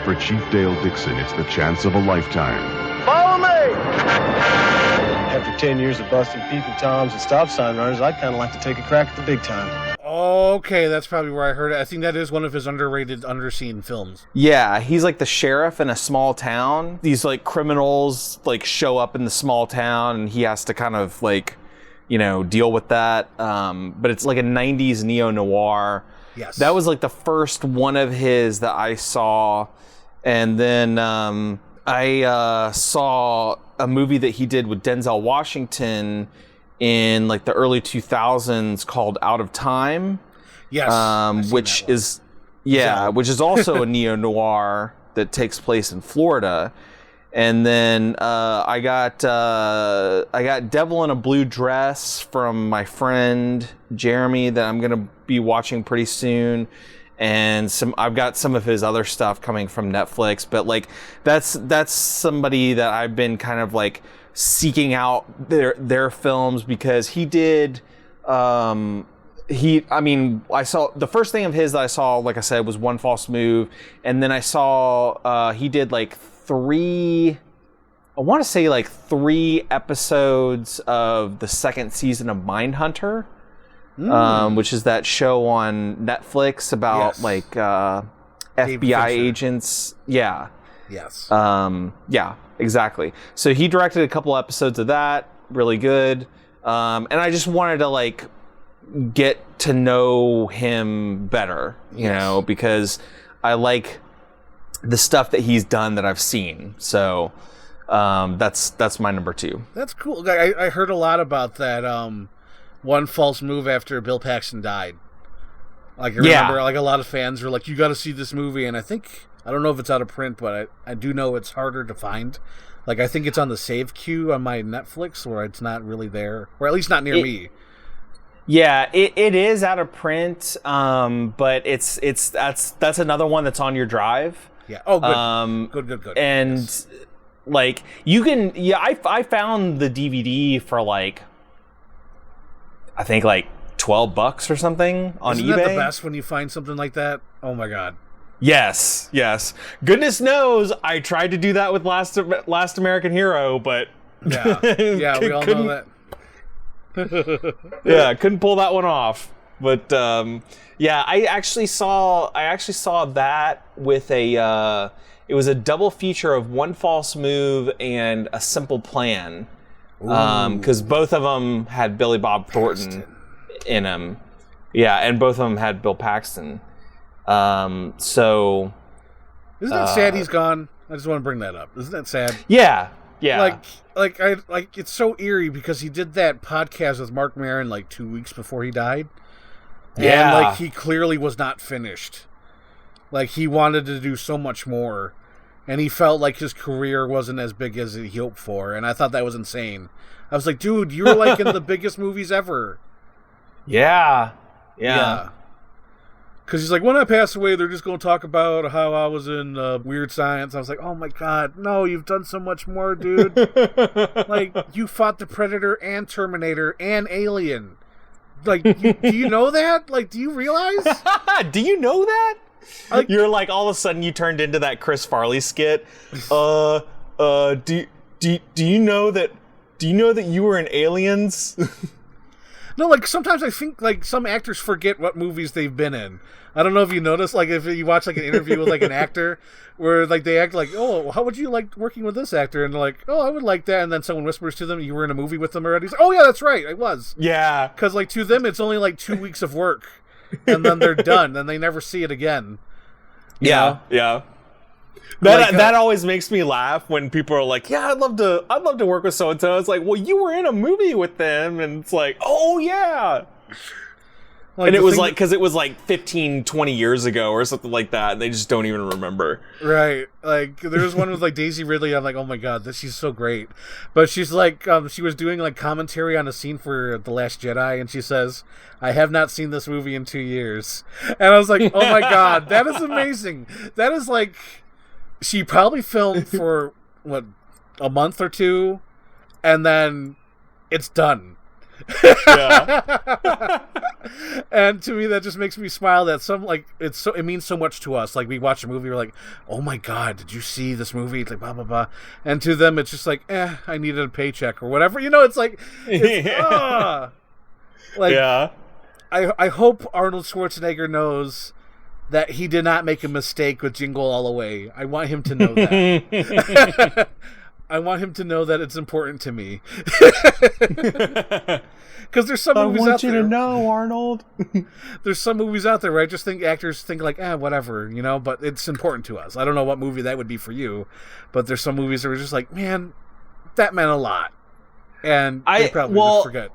For Chief Dale Dixon, it's the chance of a lifetime. Follow me! After 10 years of busting peeping toms and stop sign runners, I'd kind of like to take a crack at the big time. Okay, that's probably where I heard it. I think that is one of his underrated, underseen films. Yeah, he's like the sheriff in a small town. These like criminals like show up in the small town, and he has to kind of like, you know, deal with that. But it's like a 90s neo-noir. Yes. That was like the first one of his that I saw. And then I saw a movie that he did with Denzel Washington in like the early 2000s called Out of Time. Yes. Which is also a neo-noir that takes place in Florida. And then I got Devil in a Blue Dress from my friend Jeremy that I'm gonna be watching pretty soon, and I've got some of his other stuff coming from Netflix. But like that's somebody that I've been kind of like seeking out their films because he did. I saw the first thing of his that I saw, like I said, was One False Move, and then I saw he did like 3 episodes of the second season of Mindhunter, which is that show on Netflix about like FBI agents. Yeah. Yes. Yeah, exactly. So he directed a couple episodes of that, really good. And I just wanted to like get to know him better, you know, because I like the stuff that he's done that I've seen. So That's my number 2. That's cool. I heard a lot about that one false move after Bill Paxton died. Like, I remember, like, a lot of fans were like, you got to see this movie, and I don't know if it's out of print, but I do know it's harder to find. Like, I think it's on the save queue on my Netflix, where it's not really there, or at least not near me. Yeah, it is out of print, but that's another one that's on your drive. Yeah. Oh, good. Good. And yes. Like, you can, I found the DVD for like, I think like $12 or something on Isn't eBay. That the best when you find something like that? Oh my God. Yes. Goodness knows I tried to do that with Last American Hero, but yeah, we all know that. Yeah, couldn't pull that one off. But I actually saw that with a it was a double feature of One False Move and A Simple Plan, because both of them had Billy Bob Thornton in them. Yeah, and both of them had Bill Paxton. So isn't that sad he's gone? I just want to bring that up. Isn't that sad? Yeah. Like it's so eerie because he did that podcast with Mark Maron like 2 weeks before he died. Yeah. And like he clearly was not finished. Like he wanted to do so much more, and he felt like his career wasn't as big as he hoped for, and I thought that was insane. I was like, dude, you were like in the biggest movies ever. Yeah. Because he's like, when I pass away, they're just going to talk about how I was in Weird Science. I was like, oh my God, no, you've done so much more, dude. Like, you fought the Predator and Terminator and Alien. Like, do you know that? Like, do you realize? Do you know that? You're like, all of a sudden you turned into that Chris Farley skit. Do you know that you were in Aliens? No, like, sometimes I think, like, some actors forget what movies they've been in. I don't know if you notice, like, if you watch, like, an interview with, like, an actor, where, like, they act like, oh, how would you like working with this actor? And they're like, oh, I would like that. And then someone whispers to them, you were in a movie with them already. Like, oh, yeah, that's right, I was. Yeah. Because, like, to them, it's only, like, 2 weeks of work. And then they're done, and they never see it again. Yeah. That always makes me laugh when people are like, yeah, I'd love to work with so and so. It's like, well, you were in a movie with them, and it's like, oh yeah. Like, and it was like, because it was like 15, 20 years ago or something like that, and they just don't even remember. Right. Like, there was one with like Daisy Ridley. I'm like, oh my God, she's so great. But she's like, she was doing like commentary on a scene for The Last Jedi, and she says, I have not seen this movie in 2 years. And I was like, oh my God, that is amazing. That is like, she probably filmed for, what, a month or two, and then it's done. Yeah. And to me, that just makes me smile that it means so much to us. Like, we watch a movie, we're like, oh my God, did you see this movie? It's like, blah, blah, blah. And to them, it's just like, I needed a paycheck or whatever. You know, it's like, yeah. I hope Arnold Schwarzenegger knows that he did not make a mistake with Jingle All the Way. I want him to know that. I want him to know that it's important to me. Because there's some movies out there. I want you to know, Arnold. There's some movies out there where I just think actors think like, whatever, you know, but it's important to us. I don't know what movie that would be for you, but there's some movies that are just like, man, that meant a lot. And they probably just forget.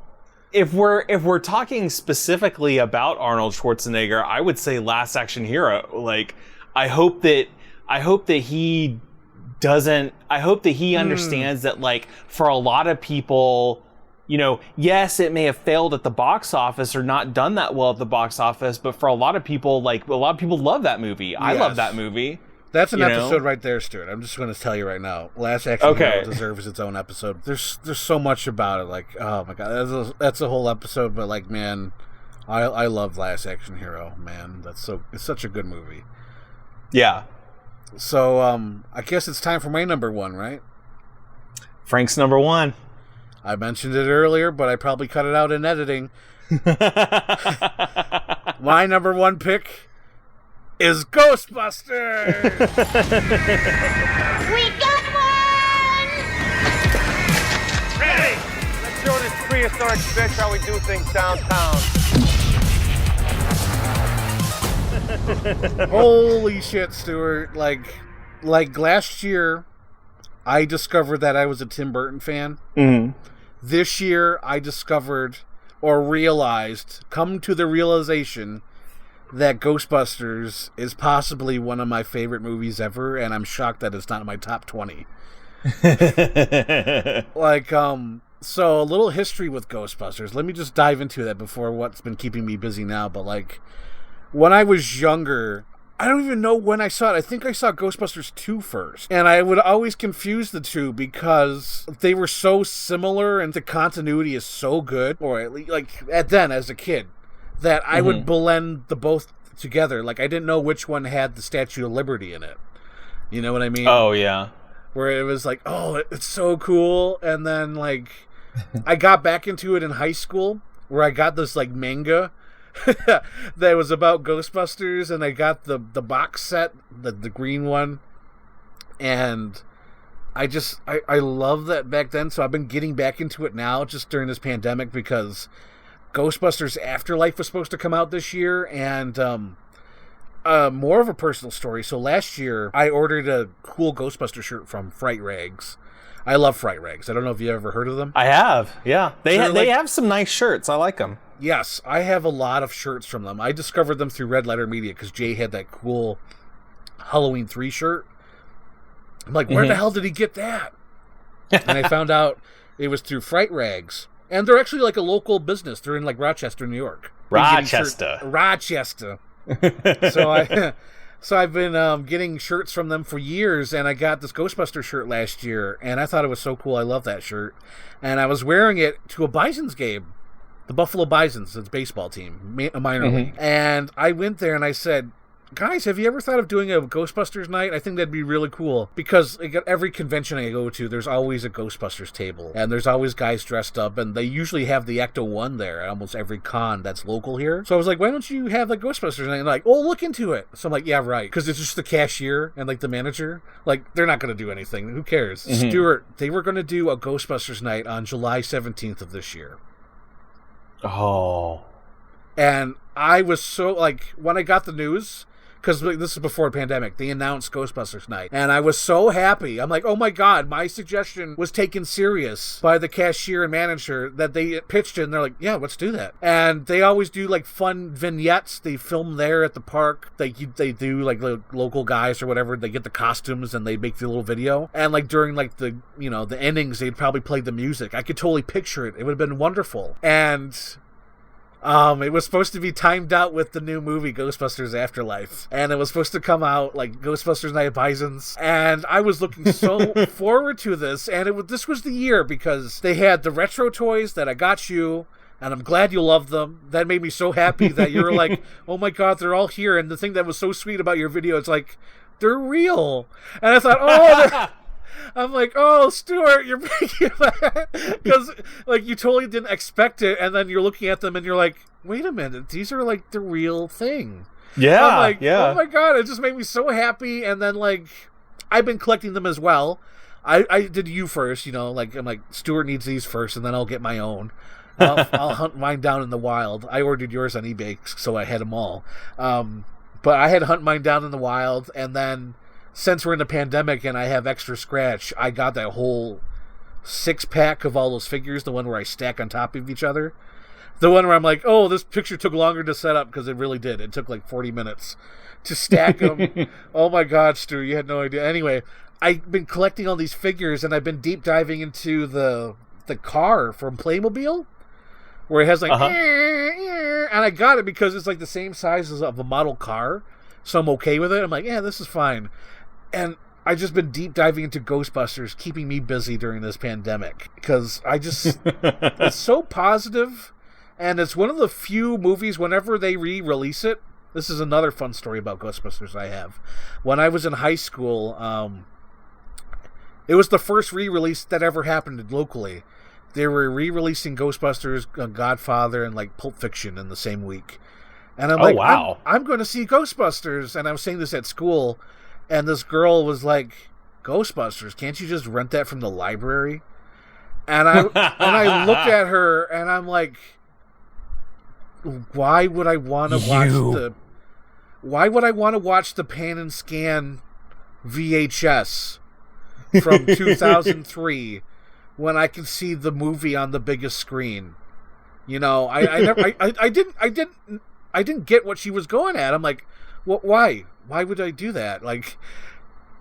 If we're talking specifically about Arnold Schwarzenegger, I would say Last Action Hero. Like, I hope that he understands that, like, for a lot of people, you know, yes, it may have failed at the box office or not done that well at the box office, but for a lot of people, like, a lot of people love that movie. Yes. I love that movie. That's an episode right there, Stuart. I'm just going to tell you right now. Last Action Hero deserves its own episode. There's so much about it. Like, oh my God, that's a whole episode. But like, man, I love Last Action Hero. Man, it's such a good movie. Yeah. So I guess it's time for my number one, right? Frank's number one. I mentioned it earlier, but I probably cut it out in editing. My number one pick is Ghostbusters! We got one! Ready! Let's show this prehistoric bitch how we do things downtown. Holy shit, Stuart. Like last year, I discovered that I was a Tim Burton fan. Mm-hmm. This year, I discovered or realized, come to the realization that Ghostbusters is possibly one of my favorite movies ever, and I'm shocked that it's not in my top 20. So a little history with Ghostbusters. Let me just dive into that before what's been keeping me busy now. But like, when I was younger, I don't even know when I saw it. I think I saw Ghostbusters 2 first. And I would always confuse the two because they were so similar and the continuity is so good, or at least, like, then as a kid, that I would blend the both together. Like, I didn't know which one had the Statue of Liberty in it. You know what I mean? Oh, yeah. Where it was like, oh, it's so cool. And then, like, I got back into it in high school, where I got this, like, manga that was about Ghostbusters, and I got the box set, the green one, and I love that back then. So I've been getting back into it now, just during this pandemic, because Ghostbusters Afterlife was supposed to come out this year, and more of a personal story. So last year, I ordered a cool Ghostbuster shirt from Fright Rags. I love Fright Rags. I don't know if you ever heard of them. I have, yeah. They have some nice shirts. I like them. Yes, I have a lot of shirts from them. I discovered them through Red Letter Media because Jay had that cool Halloween 3 shirt. I'm like, where the hell did he get that? And I found out it was through Fright Rags. And they're actually like a local business. They're in like Rochester, New York. Rochester. So I've been getting shirts from them for years, and I got this Ghostbuster shirt last year, and I thought it was so cool. I love that shirt. And I was wearing it to a Bisons game. The Buffalo Bisons, it's a baseball team, minor league. And I went there and I said, guys, have you ever thought of doing a Ghostbusters night? I think that'd be really cool. Because at every convention I go to, there's always a Ghostbusters table. And there's always guys dressed up. And they usually have the Ecto-1 there at almost every con that's local here. So I was like, why don't you have like Ghostbusters night? And they're like, oh, look into it. So I'm like, yeah, right. Because it's just the cashier and like the manager. Like, they're not going to do anything. Who cares? Stewart, they were going to do a Ghostbusters night on July 17th of this year. Oh. And I was so, like, when I got the news, because this is before a pandemic, they announced Ghostbusters Night. And I was so happy. I'm like, oh my God, my suggestion was taken serious by the cashier and manager, that they pitched it, and they're like, yeah, let's do that. And they always do, like, fun vignettes. They film there at the park. They do, like, local guys or whatever. They get the costumes, and they make the little video. And, like, during, like, the endings, they'd probably play the music. I could totally picture it. It would have been wonderful. And it was supposed to be timed out with the new movie Ghostbusters Afterlife, and it was supposed to come out like Ghostbusters Night at Bisons, and I was looking so forward to this, and this was the year, because they had the retro toys that I got you, and I'm glad you loved them. That made me so happy that you were like, oh my God, they're all here. And the thing that was so sweet about your video, it's like, they're real. And I thought, oh, I'm like, oh, Stewart, you're making that. Because, like, you totally didn't expect it, and then you're looking at them, and you're like, wait a minute, these are, like, the real thing. Yeah, I'm like, yeah. Oh, my God, it just made me so happy, and then, like, I've been collecting them as well. I did you first, like, I'm like, Stewart needs these first, and then I'll get my own. I'll hunt mine down in the wild. I ordered yours on eBay, so I had them all. But I had to hunt mine down in the wild, and then since we're in the pandemic and I have extra scratch, I got that whole 6-pack of all those figures, the one where I stack on top of each other. The one where I'm like, oh, this picture took longer to set up, because it really did. It took like 40 minutes to stack them. Oh my God, Stu, you had no idea. Anyway, I've been collecting all these figures, and I've been deep diving into the car from Playmobil, where it has like, and I got it because it's like the same size as of a model car, so I'm okay with it. I'm like, yeah, this is fine. And I've just been deep diving into Ghostbusters, keeping me busy during this pandemic, because I just, it's so positive, and it's one of the few movies, whenever they re-release it, this is another fun story about Ghostbusters I have. When I was in high school, it was the first re-release that ever happened locally. They were re-releasing Ghostbusters, Godfather, and like Pulp Fiction in the same week. And I'm wow. I'm going to see Ghostbusters, and I was saying this at school, and this girl was like, Ghostbusters, can't you just rent that from the library? And I looked at her, and I'm like, why would I want to watch the pan and scan VHS from 2003 when I could see the movie on the biggest screen. You know, I didn't get what she was going at. I'm like, what? Why would I do that? Like,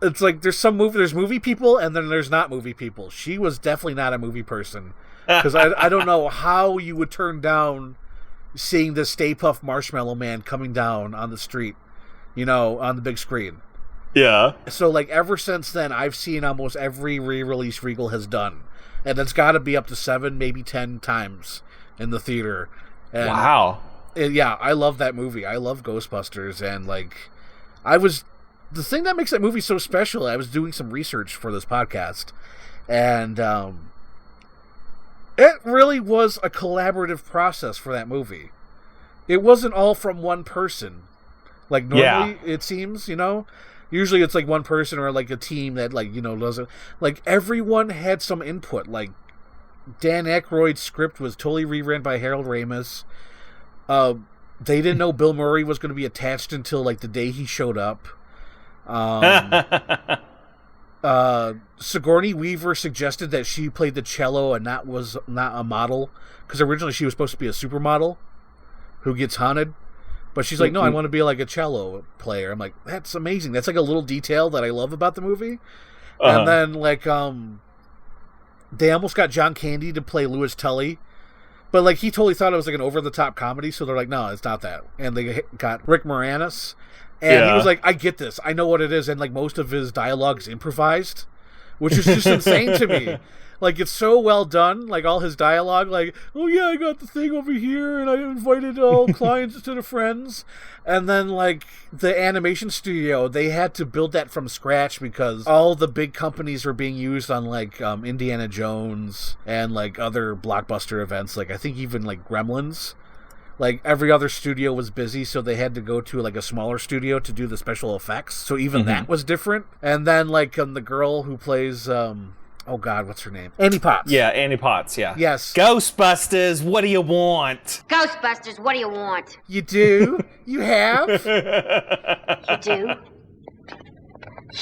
it's like there's movie people and then there's not movie people. She was definitely not a movie person, because I don't know how you would turn down seeing the Stay Puft Marshmallow Man coming down on the street, you know, on the big screen. Yeah. So, like, ever since then, I've seen almost every re-release Regal has done. And it's got to be up to 7, maybe 10 times in the theater. And wow. Yeah, I love that movie. I love Ghostbusters. And, like, the thing that makes that movie so special, I was doing some research for this podcast. And it really was a collaborative process for that movie. It wasn't all from one person. Like, normally, it seems, you know? Usually it's like one person or like a team that, like, you know, does it. Like, everyone had some input. Like, Dan Aykroyd's script was totally rewritten by Harold Ramis. They didn't know Bill Murray was going to be attached until, like, the day he showed up. Sigourney Weaver suggested that she played the cello and was not a model, because originally she was supposed to be a supermodel who gets haunted. But she's like, no, I want to be like a cello player. I'm like, that's amazing. That's like a little detail that I love about the movie. And then, like, they almost got John Candy to play Louis Tully. But, like, he totally thought it was like an over-the-top comedy, so they're like, no, it's not that. And they got Rick Moranis. And he was like, I get this. I know what it is. And, like, most of his dialogue is improvised, which is just insane to me. Like, it's so well done. Like, all his dialogue, like, oh, yeah, I got the thing over here, and I invited all clients instead of friends. And then, like, the animation studio, they had to build that from scratch because all the big companies were being used on, like, Indiana Jones and, like, other blockbuster events. Like, I think even, like, Gremlins. Like, every other studio was busy, so they had to go to, like, a smaller studio to do the special effects. So even that was different. And then, like, the girl who plays... oh, God, what's her name? Annie Potts. Yeah, Annie Potts, yeah. Yes. Ghostbusters, what do you want? Ghostbusters, what do you want? You do? You have? You do?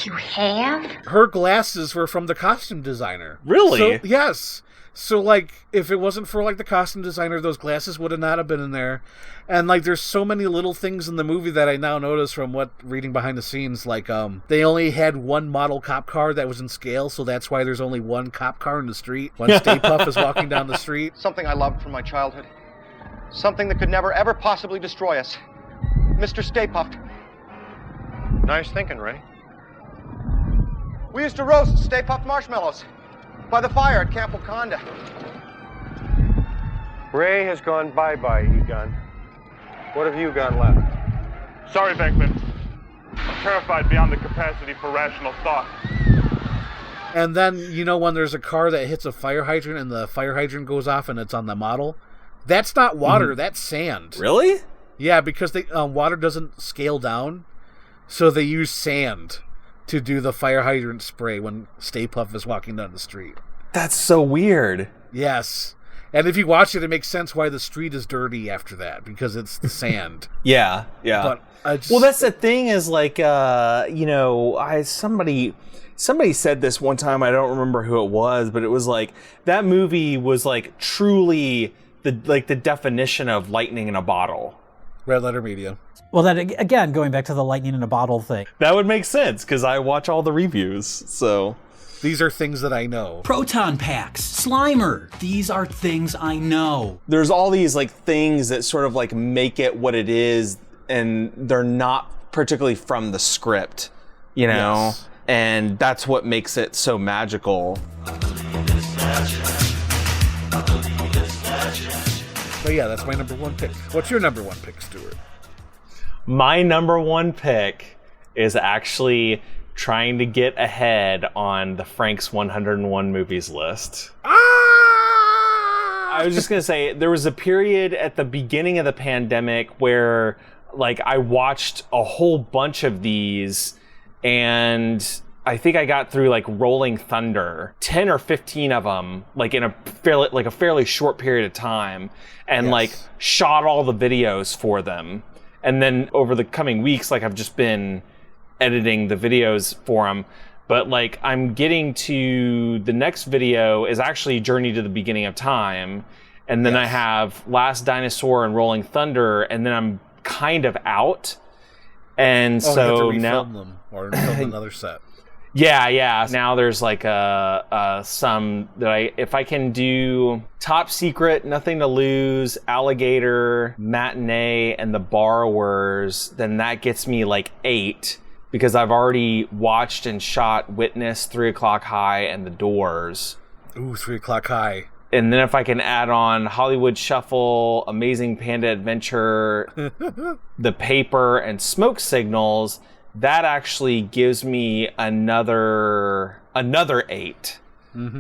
You have? Her glasses were from the costume designer. Really? So, yes. So, like, if it wasn't for, like, the costume designer, those glasses would have not have been in there. And, like, there's so many little things in the movie that I now notice from reading behind the scenes. Like, they only had one model cop car that was in scale, so that's why there's only one cop car in the street when Stay Puft is walking down the street. Something I loved from my childhood. Something that could never, ever possibly destroy us. Mr. Stay Puft. Nice thinking, Ray. We used to roast Stay Puft marshmallows by the fire at Camp Wakanda. Ray has gone bye-bye, Egon. What have you got left? Sorry, Beckman. I'm terrified beyond the capacity for rational thought. And then, you know, when there's a car that hits a fire hydrant and the fire hydrant goes off and it's on the model, that's not water, that's sand. Really? Yeah, because water doesn't scale down, so they use sand to do the fire hydrant spray when Stay Puft is walking down the street. That's so weird. Yes. And if you watch it, it makes sense why the street is dirty after that, because it's the sand. Yeah. But well, that's the thing is, like, you know, somebody said this one time, I don't remember who it was, but it was like, that movie was, like, truly the definition of lightning in a bottle. Red Letter Media. Well, then again, going back to the lightning in a bottle thing. That would make sense, because I watch all the reviews, so... These are things that I know. Proton packs, Slimer. These are things I know. There's all these, like, things that sort of, like, make it what it is, and they're not particularly from the script, you know? Yes. And that's what makes it so magical. So yeah, that's my number one pick. What's your number one pick, Stewart? My number one pick is actually trying to get ahead on the Frank's 101 movies list. I was just going to say, there was a period at the beginning of the pandemic where, like, I watched a whole bunch of these, and I think I got through, like, Rolling Thunder, 10 or 15 of them, like, in a fairly short period of time, and like shot all the videos for them. And then over the coming weeks, like, I've just been editing the videos for them. but like I'm getting to the next video is actually Journey to the Beginning of Time, and then I have Last Dinosaur and Rolling Thunder, and then I'm kind of out. And you have to so refilm now them or film another set. Yeah. Now there's like some that if I can do Top Secret, Nothing to Lose, Alligator, Matinee, and The Borrowers, then that gets me like 8 because I've already watched and shot Witness, 3 O'Clock High, and The Doors. Ooh, 3 O'Clock High. And then if I can add on Hollywood Shuffle, Amazing Panda Adventure, The Paper, and Smoke Signals, that actually gives me another 8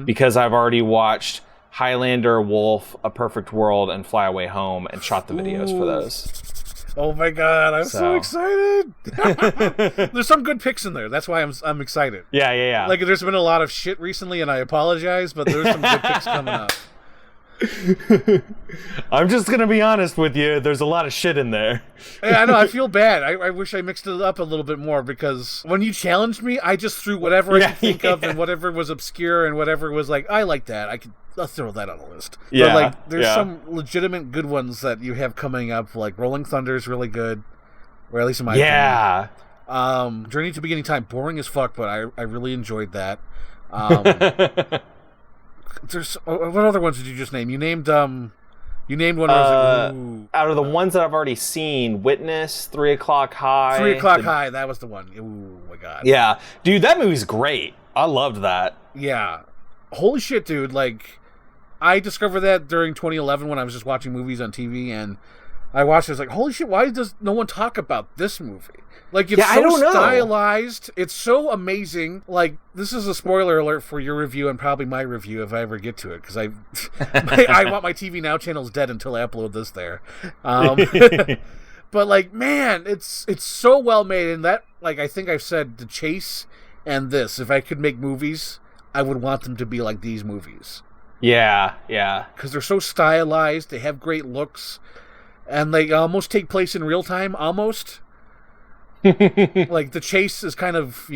because I've already watched Highlander, Wolf, A Perfect World, and Fly Away Home and shot the videos for those. Oh my god, I'm so excited! There's some good picks in there. That's why I'm excited. Yeah. Like, there's been a lot of shit recently, and I apologize, but there's some good picks coming up. I'm just gonna be honest with you. There's a lot of shit in there. Yeah, I know. I feel bad. I wish I mixed it up a little bit more because when you challenged me, I just threw whatever I could think of and whatever was obscure and whatever was like, I like that. I'll throw that on the list. Yeah, but like, there's some legitimate good ones that you have coming up. Like Rolling Thunder is really good, or at least in my opinion. Journey to Beginning Time, boring as fuck, but I really enjoyed that. There's what other ones did you just name? You named one. Where I was like, out of the ones that I've already seen, Witness, 3 O'Clock High. 3 O'Clock High, that was the one. Oh my god. Yeah, dude, that movie's great. I loved that. Yeah, holy shit, dude! Like, I discovered that during 2011 when I was just watching movies on TV, and I watched it. I was like, holy shit! Why does no one talk about this movie? Like, it's so stylized. It's so amazing. Like, this is a spoiler alert for your review and probably my review if I ever get to it, because I want my TV Now channel's dead until I upload this there. But like, man, it's so well made, and that, like, I think I've said The Chase and this. If I could make movies, I would want them to be like these movies. Yeah. Because they're so stylized. They have great looks, and they almost take place in real time. Almost. Like, The Chase is kind of,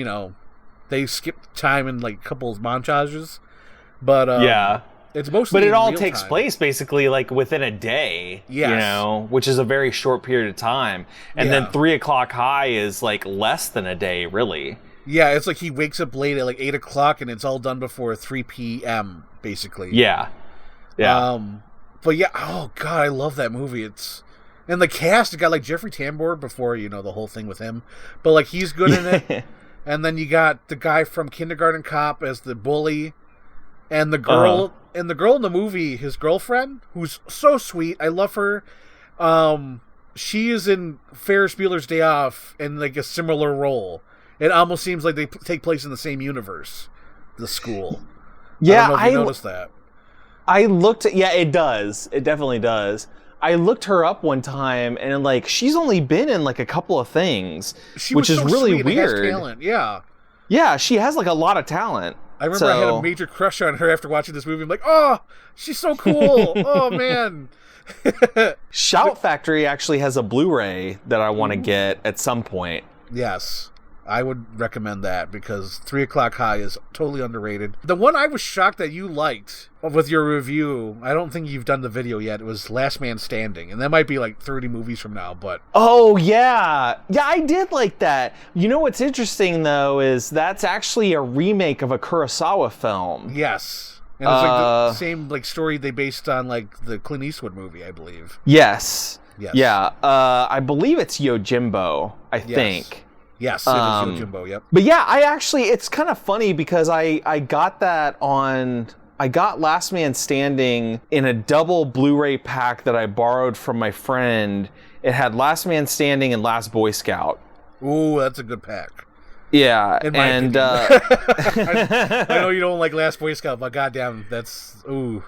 they skip time in like a couple of montages, but it's mostly. But it all takes place basically like within a day, which is a very short period of time. And then 3 O'Clock High is like less than a day, really. Yeah, it's like he wakes up late at like 8 o'clock, and it's all done before 3 p.m. basically. Yeah. But yeah, oh god, I love that movie. And the cast, it got like Jeffrey Tambor before, the whole thing with him. But like, he's good in it. And then you got the guy from Kindergarten Cop as the bully. And the girl in the movie, his girlfriend, who's so sweet. I love her. She is in Ferris Bueller's Day Off in like a similar role. It almost seems like they take place in the same universe. The school. Yeah, I don't know if you noticed that. I looked at, it does. It definitely does. I looked her up one time, and like, she's only been in like a couple of things, which is really weird. Has talent, yeah. Yeah, she has like a lot of talent. I remember I had a major crush on her after watching this movie. I'm like, oh, she's so cool. Oh man. Shout Factory actually has a Blu-ray that I want to get at some point. Yes. I would recommend that because 3 O'Clock High is totally underrated. The one I was shocked that you liked with your review, I don't think you've done the video yet, it was Last Man Standing. And that might be like 30 movies from now, but... Oh, yeah. Yeah, I did like that. You know what's interesting, though, is that's actually a remake of a Kurosawa film. Yes. And it's like the same like story they based on like the Clint Eastwood movie, I believe. Yes. Yeah. I believe it's Yojimbo, I think. Yes, it is Yojimbo, yep. But yeah, it's kind of funny because I got that I got Last Man Standing in a double Blu-ray pack that I borrowed from my friend. It had Last Man Standing and Last Boy Scout. Ooh, that's a good pack. Yeah, and I know you don't like Last Boy Scout, but goddamn, that's ooh.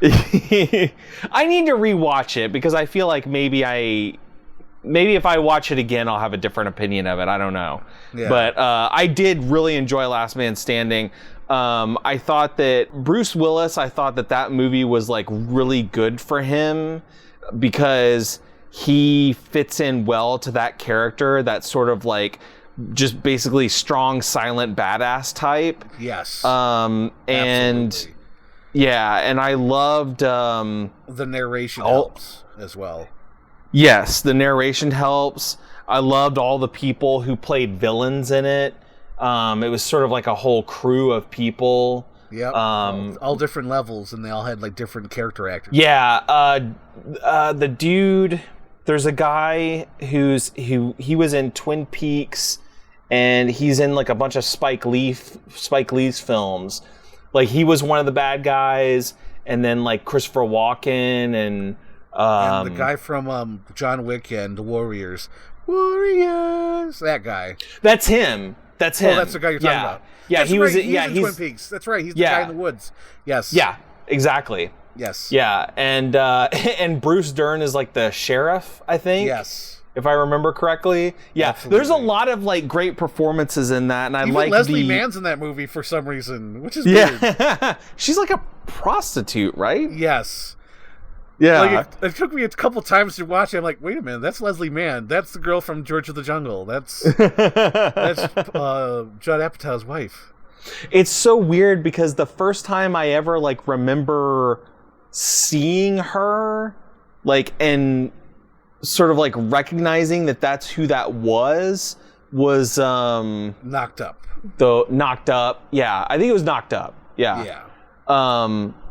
I need to rewatch it because I feel like maybe if I watch it again, I'll have a different opinion of it. I don't know. Yeah. But I did really enjoy Last Man Standing. I thought that Bruce Willis, that movie was like really good for him because he fits in well to that character, that sort of like just basically strong, silent, badass type. Yes. And Absolutely. yeah, and I loved the narration helps as well. Yes, the narration helps. I loved all the people who played villains in it. It was sort of like a whole crew of people. Yep. All different levels, and they all had like different character actors. Yeah. The dude, there's a guy he was in Twin Peaks, and he's in like a bunch of Spike Lee's films. Like he was one of the bad guys, and then like Christopher Walken and the guy from John Wick and The Warriors, that guy. That's him. That's him. Oh, that's the guy you're talking about. Yeah, that's he right. was. He's yeah, in he's Twin Peaks. That's right. He's the guy in the woods. Yes. Yeah. Exactly. Yes. Yeah, and and Bruce Dern is like the sheriff, I think. Yes. If I remember correctly. Yeah. Absolutely. There's a lot of like great performances in that, and I Even like Leslie Mann's in that movie for some reason, which is weird. She's like a prostitute, right? Yes. Yeah. Like it took me a couple times to watch it. I'm like, wait a minute, that's Leslie Mann. That's the girl from George of the Jungle. That's Judd Apatow's wife. It's so weird because the first time I ever like remember seeing her, like, and sort of like recognizing that that's who that was Knocked Up. Knocked Up. Yeah, I think it was Knocked Up. Yeah. Yeah.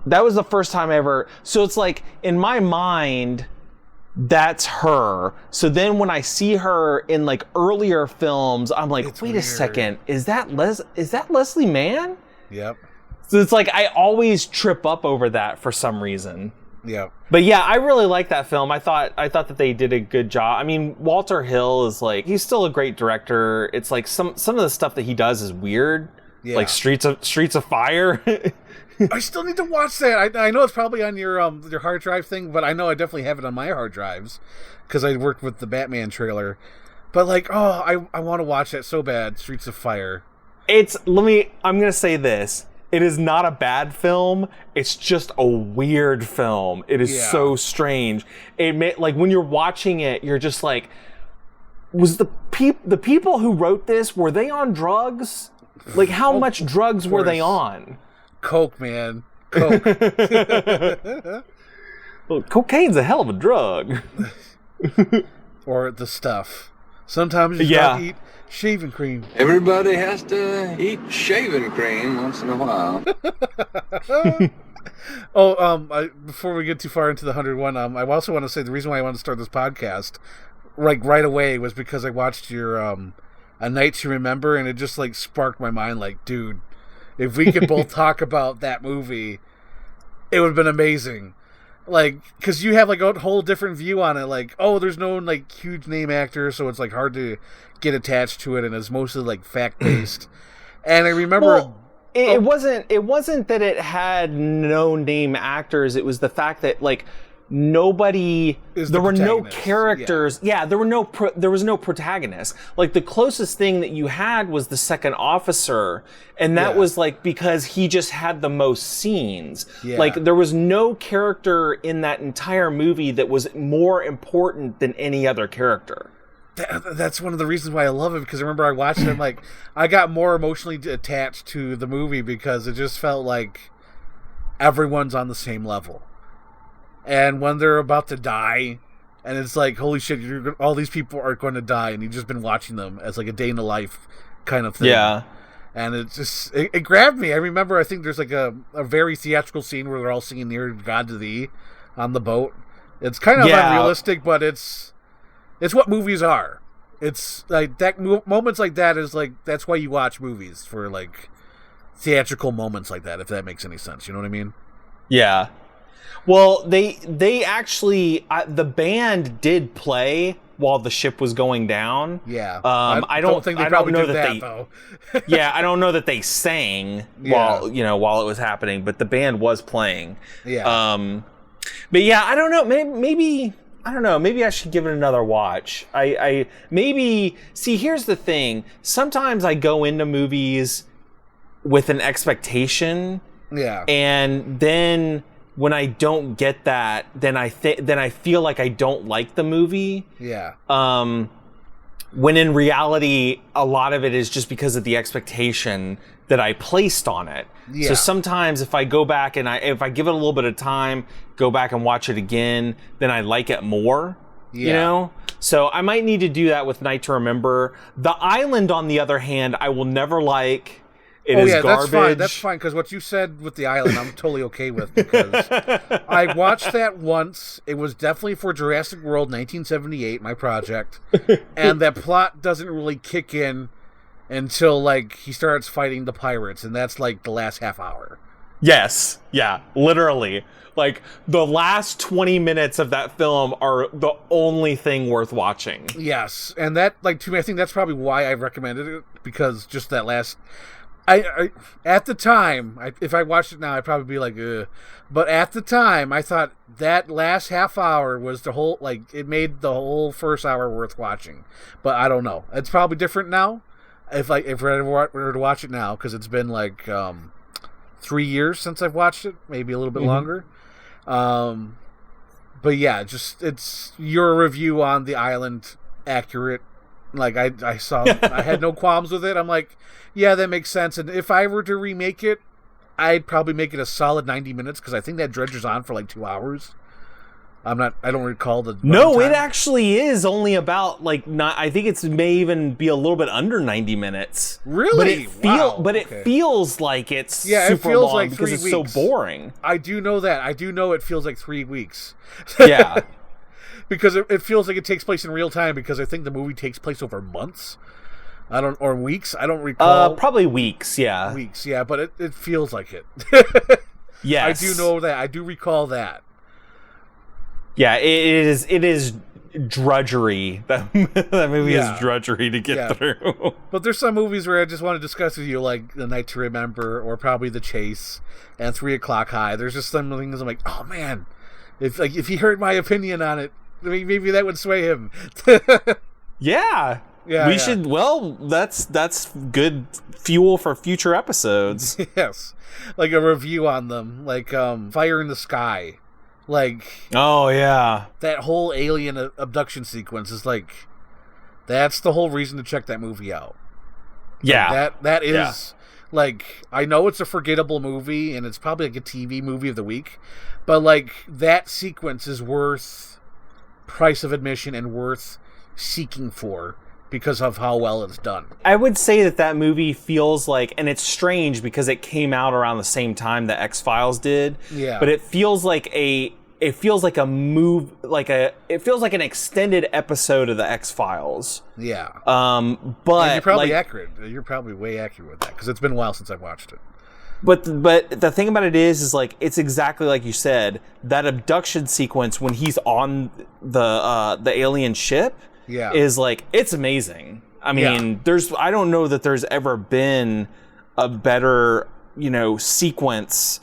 That was the first time I ever. So it's like in my mind, that's her. So then when I see her in like earlier films, I'm like, wait a second, is that Leslie Mann? Yep. So it's like I always trip up over that for some reason. Yeah. But yeah, I really like that film. I thought that they did a good job. I mean, Walter Hill is like, he's still a great director. It's like some of the stuff that he does is weird. Yeah. Like Streets of Fire. I still need to watch that. I know it's probably on your hard drive thing, but I know I definitely have it on my hard drives because I worked with the Batman trailer. But like, I want to watch that so bad. Streets of Fire. I'm gonna say this. It is not a bad film. It's just a weird film. It is so strange. Like when you're watching it, you're just like, was the people who wrote this, were they on drugs? Like how much drugs were they on? Coke, man. Coke. Well, cocaine's a hell of a drug. Or the stuff. Sometimes you gotta eat shaving cream. Everybody has to eat shaving cream once in a while. Before we get too far into the 101, I also want to say the reason why I wanted to start this podcast like right away was because I watched your A Night to Remember, and it just like sparked my mind. Like, dude, if we could both talk about that movie, it would have been amazing. Like, because you have like a whole different view on it. Like, there's no like huge name actor, so it's like hard to get attached to it, and it's mostly like fact based. And I remember it wasn't that it had no name actors. It was the fact that like there were no characters. Yeah, there was no protagonist. Like the closest thing that you had was the second officer, and that was like because he just had the most scenes. Yeah. Like there was no character in that entire movie that was more important than any other character. That's one of the reasons why I love it, because I remember I watched it, like I got more emotionally attached to the movie because it just felt like everyone's on the same level. And when they're about to die, and it's like, holy shit, all these people are going to die, and you've just been watching them as like a day in the life kind of thing. Yeah. And it just, it grabbed me. I remember, I think there's like a very theatrical scene where they're all singing Near God to Thee on the boat. It's kind of unrealistic, but it's what movies are. It's like that moments like that is like, that's why you watch movies, for like theatrical moments like that, if that makes any sense. You know what I mean? Yeah. Well, they actually, the band did play while the ship was going down. Yeah. I don't think they probably did that, though. Yeah, I don't know that they sang while it was happening, but the band was playing. Yeah. But yeah, I don't know. Maybe I don't know. Maybe I should give it another watch. Here's the thing. Sometimes I go into movies with an expectation. Yeah. And then when I don't get that, then I feel like I don't like the movie. Yeah. when in reality, a lot of it is just because of the expectation that I placed on it. Yeah. So sometimes if I go back and if I give it a little bit of time, go back and watch it again, then I like it more, you know? So I might need to do that with Night to Remember. The Island, on the other hand, I will never like. It is garbage. That's fine, because what you said with The Island, I'm totally okay with, because I watched that once. It was definitely for Jurassic World 1978, my project, and that plot doesn't really kick in until, like, he starts fighting the pirates, and that's, like, the last half hour. Yes. Yeah, literally. Like, the last 20 minutes of that film are the only thing worth watching. Yes, and that, like, to me, I think that's probably why I recommended it, because just that last... I at the time, if I watched it now, I'd probably be like, ugh. But at the time, I thought that last half hour was the whole, like, it made the whole first hour worth watching. But I don't know. It's probably different now. If I were to watch it now, because it's been like 3 years since I've watched it, maybe a little bit longer. But yeah, just it's your review on The Island accurate. Like I saw, I had no qualms with it. I'm like, yeah, that makes sense. And if I were to remake it, I'd probably make it a solid 90 minutes, because I think that dredges on for like 2 hours. I don't recall the. No, it actually is only about like not. I think it may even be a little bit under 90 minutes. Really? But it feels like it's super it feels long like because 3 it's weeks. so boring. I do know that. I do know it feels like 3 weeks. Yeah. Because it feels like it takes place in real time, because I think the movie takes place over months. Or weeks. I don't recall. Probably weeks, yeah. Weeks, yeah, but it feels like it. Yes. I do know that. I do recall that. Yeah, it is drudgery. That movie is drudgery to get through. But there's some movies where I just want to discuss with you, like The Night to Remember, or probably The Chase, and 3 O'Clock High. There's just some things I'm like, oh man, if he heard my opinion on it, maybe that would sway him. Yeah. We should. Well, that's good fuel for future episodes. Yes, like a review on them, like Fire in the Sky, like oh yeah, that whole alien abduction sequence is like, that's the whole reason to check that movie out. Yeah, like that is like, I know it's a forgettable movie and it's probably like a TV movie of the week, but like that sequence is worth price of admission and worth seeking for, because of how well it's done. I would say that movie feels like, and it's strange because it came out around the same time that X-Files did. Yeah. But it feels like an extended episode of the X-Files. Yeah. But and you're probably accurate. You're probably way accurate with that, because it's been a while since I've watched it. But the thing about it is like, it's exactly like you said, that abduction sequence when he's on the alien ship. Yeah. Is like, it's amazing. I mean, I don't know that there's ever been a better, sequence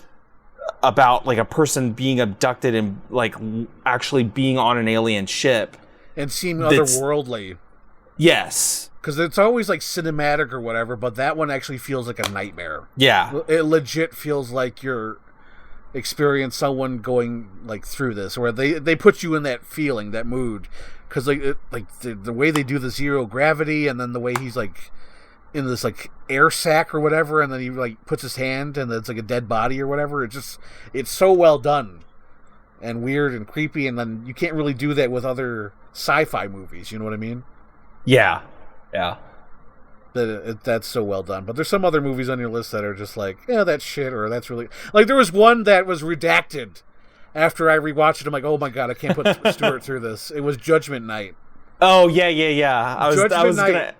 about like a person being abducted and like actually being on an alien ship and seem otherworldly. Yes. Because it's always like cinematic or whatever, but that one actually feels like a nightmare. Yeah. It legit feels like you're experience someone going like through this, where they put you in that feeling, that mood. Because the way they do the zero gravity, and then the way he's like in this like air sac or whatever, and then he like puts his hand and it's like a dead body or whatever. It's so well done and weird and creepy, and then you can't really do that with other sci-fi movies. You know what I mean? Yeah, yeah. That's so well done. But there's some other movies on your list that are just like, yeah, that's shit, or that's really like, there was one that was redacted. After I rewatched it, I'm like, oh my god, I can't put Stewart through this. It was Judgment Night. Oh yeah. I was gonna.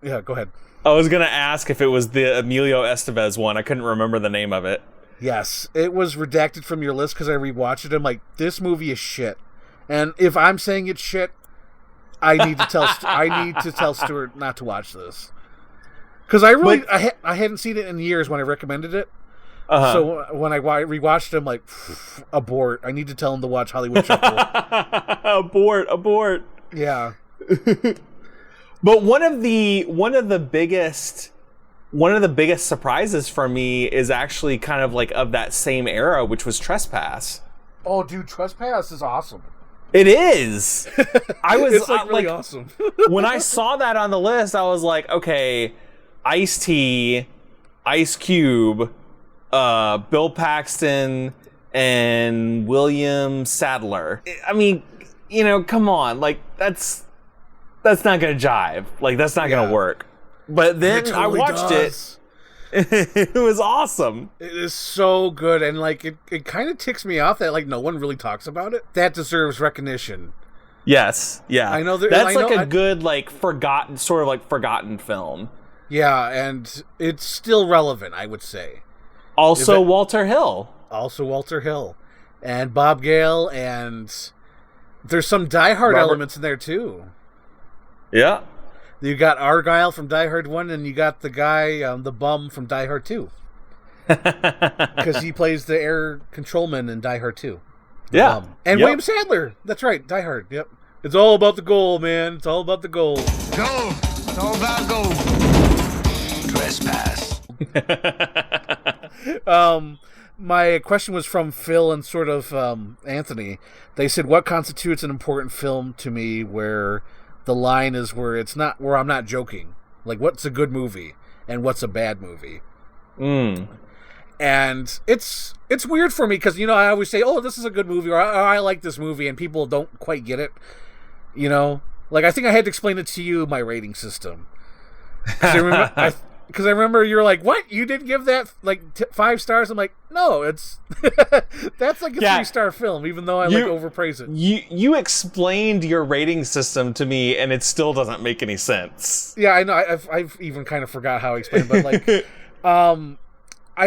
Yeah, go ahead. I was gonna ask if it was the Emilio Estevez one. I couldn't remember the name of it. Yes, it was redacted from your list because I rewatched it. I'm like, this movie is shit. And if I'm saying it's shit, I need to tell Stewart not to watch this. Because I hadn't seen it in years when I recommended it. Uh-huh. So when I rewatched it, I'm like, abort. I need to tell him to watch Hollywood Shuffle. Abort. Yeah. But one of the biggest surprises for me is actually kind of like of that same era, which was Trespass. Oh, dude, Trespass is awesome. It is. I was It's like really awesome. When I saw that on the list, I was like, okay, Ice-T, Ice Cube, Bill Paxton, and William Sadler. I mean, you know, come on, like that's not gonna jive. Like that's not gonna work. But then It totally I watched does. it. It was awesome. It is so good, and like it kind of ticks me off that like no one really talks about it. That deserves recognition. Yes, yeah. I know that's like a good like forgotten film. Yeah, and it's still relevant, I would say. Also, Walter Hill. And Bob Gale, and there's some Die Hard elements in there too. Yeah. You got Argyle from Die Hard 1, and you got the guy, the bum from Die Hard 2. Because he plays the air controlman in Die Hard 2. Yeah. And William Sadler. That's right, Die Hard. Yep. It's all about the goal, man. It's all about the goal. Go! It's all about gold. Trespass. My question was from Phil and sort of Anthony. They said, what constitutes an important film to me where the line is where I'm not joking? Like, what's a good movie and what's a bad movie? And it's weird for me because, you know, I always say, oh, this is a good movie, or I like this movie, and people don't quite get it. You know? Like, I think I had to explain it to you, my rating system. Because I remember you're like, what? You didn't give that, like, 5 stars? I'm like, no, it's... that's like a 3-star film, even though I, overpraise it. You explained your rating system to me, and it still doesn't make any sense. Yeah, I know. I've even kind of forgot how I explained it, but, like...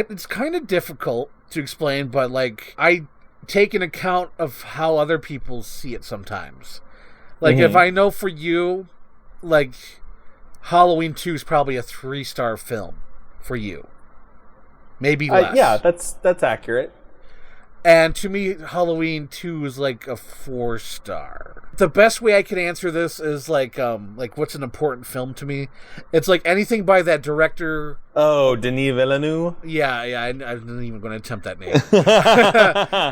it's kind of difficult to explain, but, like, I take an account of how other people see it sometimes. Like, if I know for you, like... Halloween 2 is probably a 3-star film for you. Maybe less. Yeah, that's accurate. And to me, Halloween 2 is like a 4-star. The best way I can answer this is like what's an important film to me? It's like anything by that director. Oh, Denis Villeneuve? Yeah, I'm not even going to attempt that name.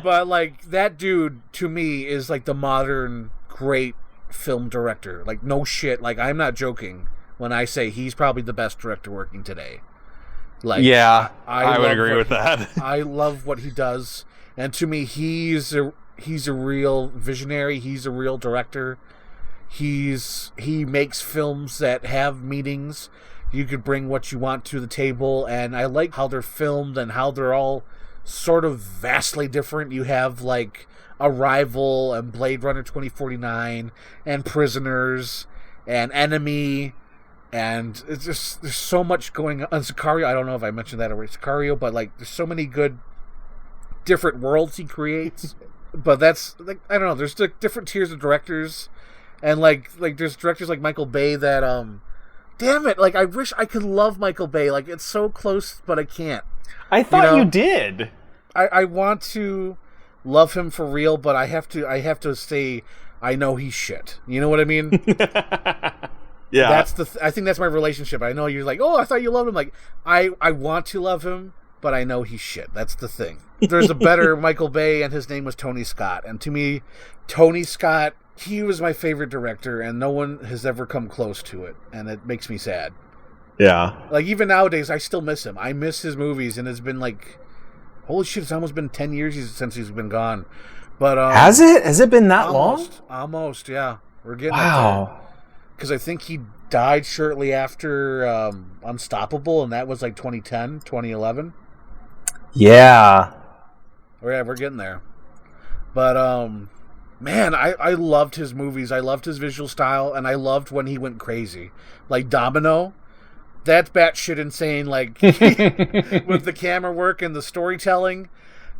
But like that dude, to me, is like the modern great film director. Like, no shit. Like, I'm not joking when I say he's probably the best director working today. Like, yeah, I would agree with that. I love what he does, and to me, he's a real visionary. He's a real director. He makes films that have meanings. You could bring what you want to the table, and I like how they're filmed and how they're all sort of vastly different. You have like Arrival and Blade Runner 2049 and Prisoners and Enemy. And it's just, there's so much going on. Sicario, I don't know if I mentioned that already, Sicario, but like, there's so many good different worlds he creates. But that's, like, I don't know, there's different tiers of directors. And like there's directors like Michael Bay that, damn it, like, I wish I could love Michael Bay. Like, it's so close, but I can't. I thought you did. I want to love him for real, but I have to say, I know he's shit. You know what I mean? Yeah, that's I think that's my relationship. I know you're like, oh, I thought you loved him. Like, I want to love him, but I know he's shit. That's the thing. There's a better Michael Bay, and his name was Tony Scott. And to me, Tony Scott, he was my favorite director, and no one has ever come close to it, and it makes me sad. Yeah. Like, even nowadays, I still miss him. I miss his movies, and it's been like, holy shit, it's almost been 10 years since he's been gone. But has it? Has it been that long? Almost, yeah. We're getting wow. Because I think he died shortly after Unstoppable, and that was like 2010, 2011. Yeah. Yeah, we're getting there. But, man, I loved his movies. I loved his visual style, and I loved when he went crazy. Like Domino, that's batshit insane, like, with the camera work and the storytelling.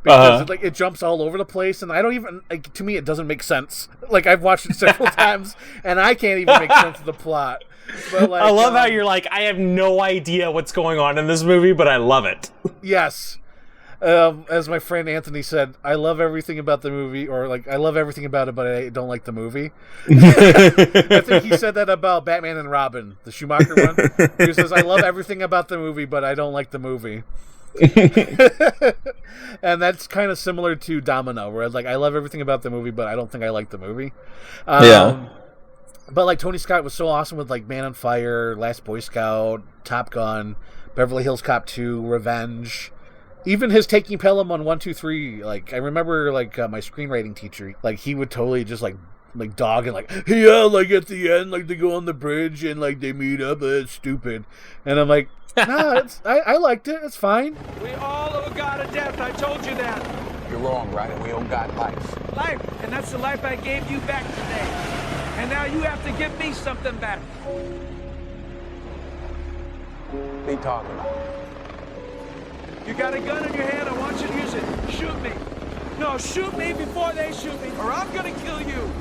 Because like it jumps all over the place, and I don't even, like, to me it doesn't make sense. Like, I've watched it several times, and I can't even make sense of the plot. But, like, I love how you're like, I have no idea what's going on in this movie, but I love it. Yes. As my friend Anthony said, I love everything about the movie, or like, I love everything about it, but I don't like the movie. I think he said that about Batman and Robin, the Schumacher one. He says, I love everything about the movie, but I don't like the movie. And that's kind of similar to Domino, where like I love everything about the movie, but I don't think I like the movie. But like Tony Scott was so awesome with like Man on Fire, Last Boy Scout, Top Gun, Beverly Hills Cop 2, Revenge. Even his Taking Pelham on 1, 2, 3. Like I remember like my screenwriting teacher, like he would totally just like dog and like, yeah, like at the end, like they go on the bridge and like they meet up. It's stupid. And I'm like, nah, I liked it. It's fine. We all owe God a death. I told you that. You're wrong, right? We owe God life. Life, and that's the life I gave you back today. And now you have to give me something back. What are you talking about? You got a gun in your hand. I want you to use it. Shoot me. No, shoot me before they shoot me, or I'm gonna kill you.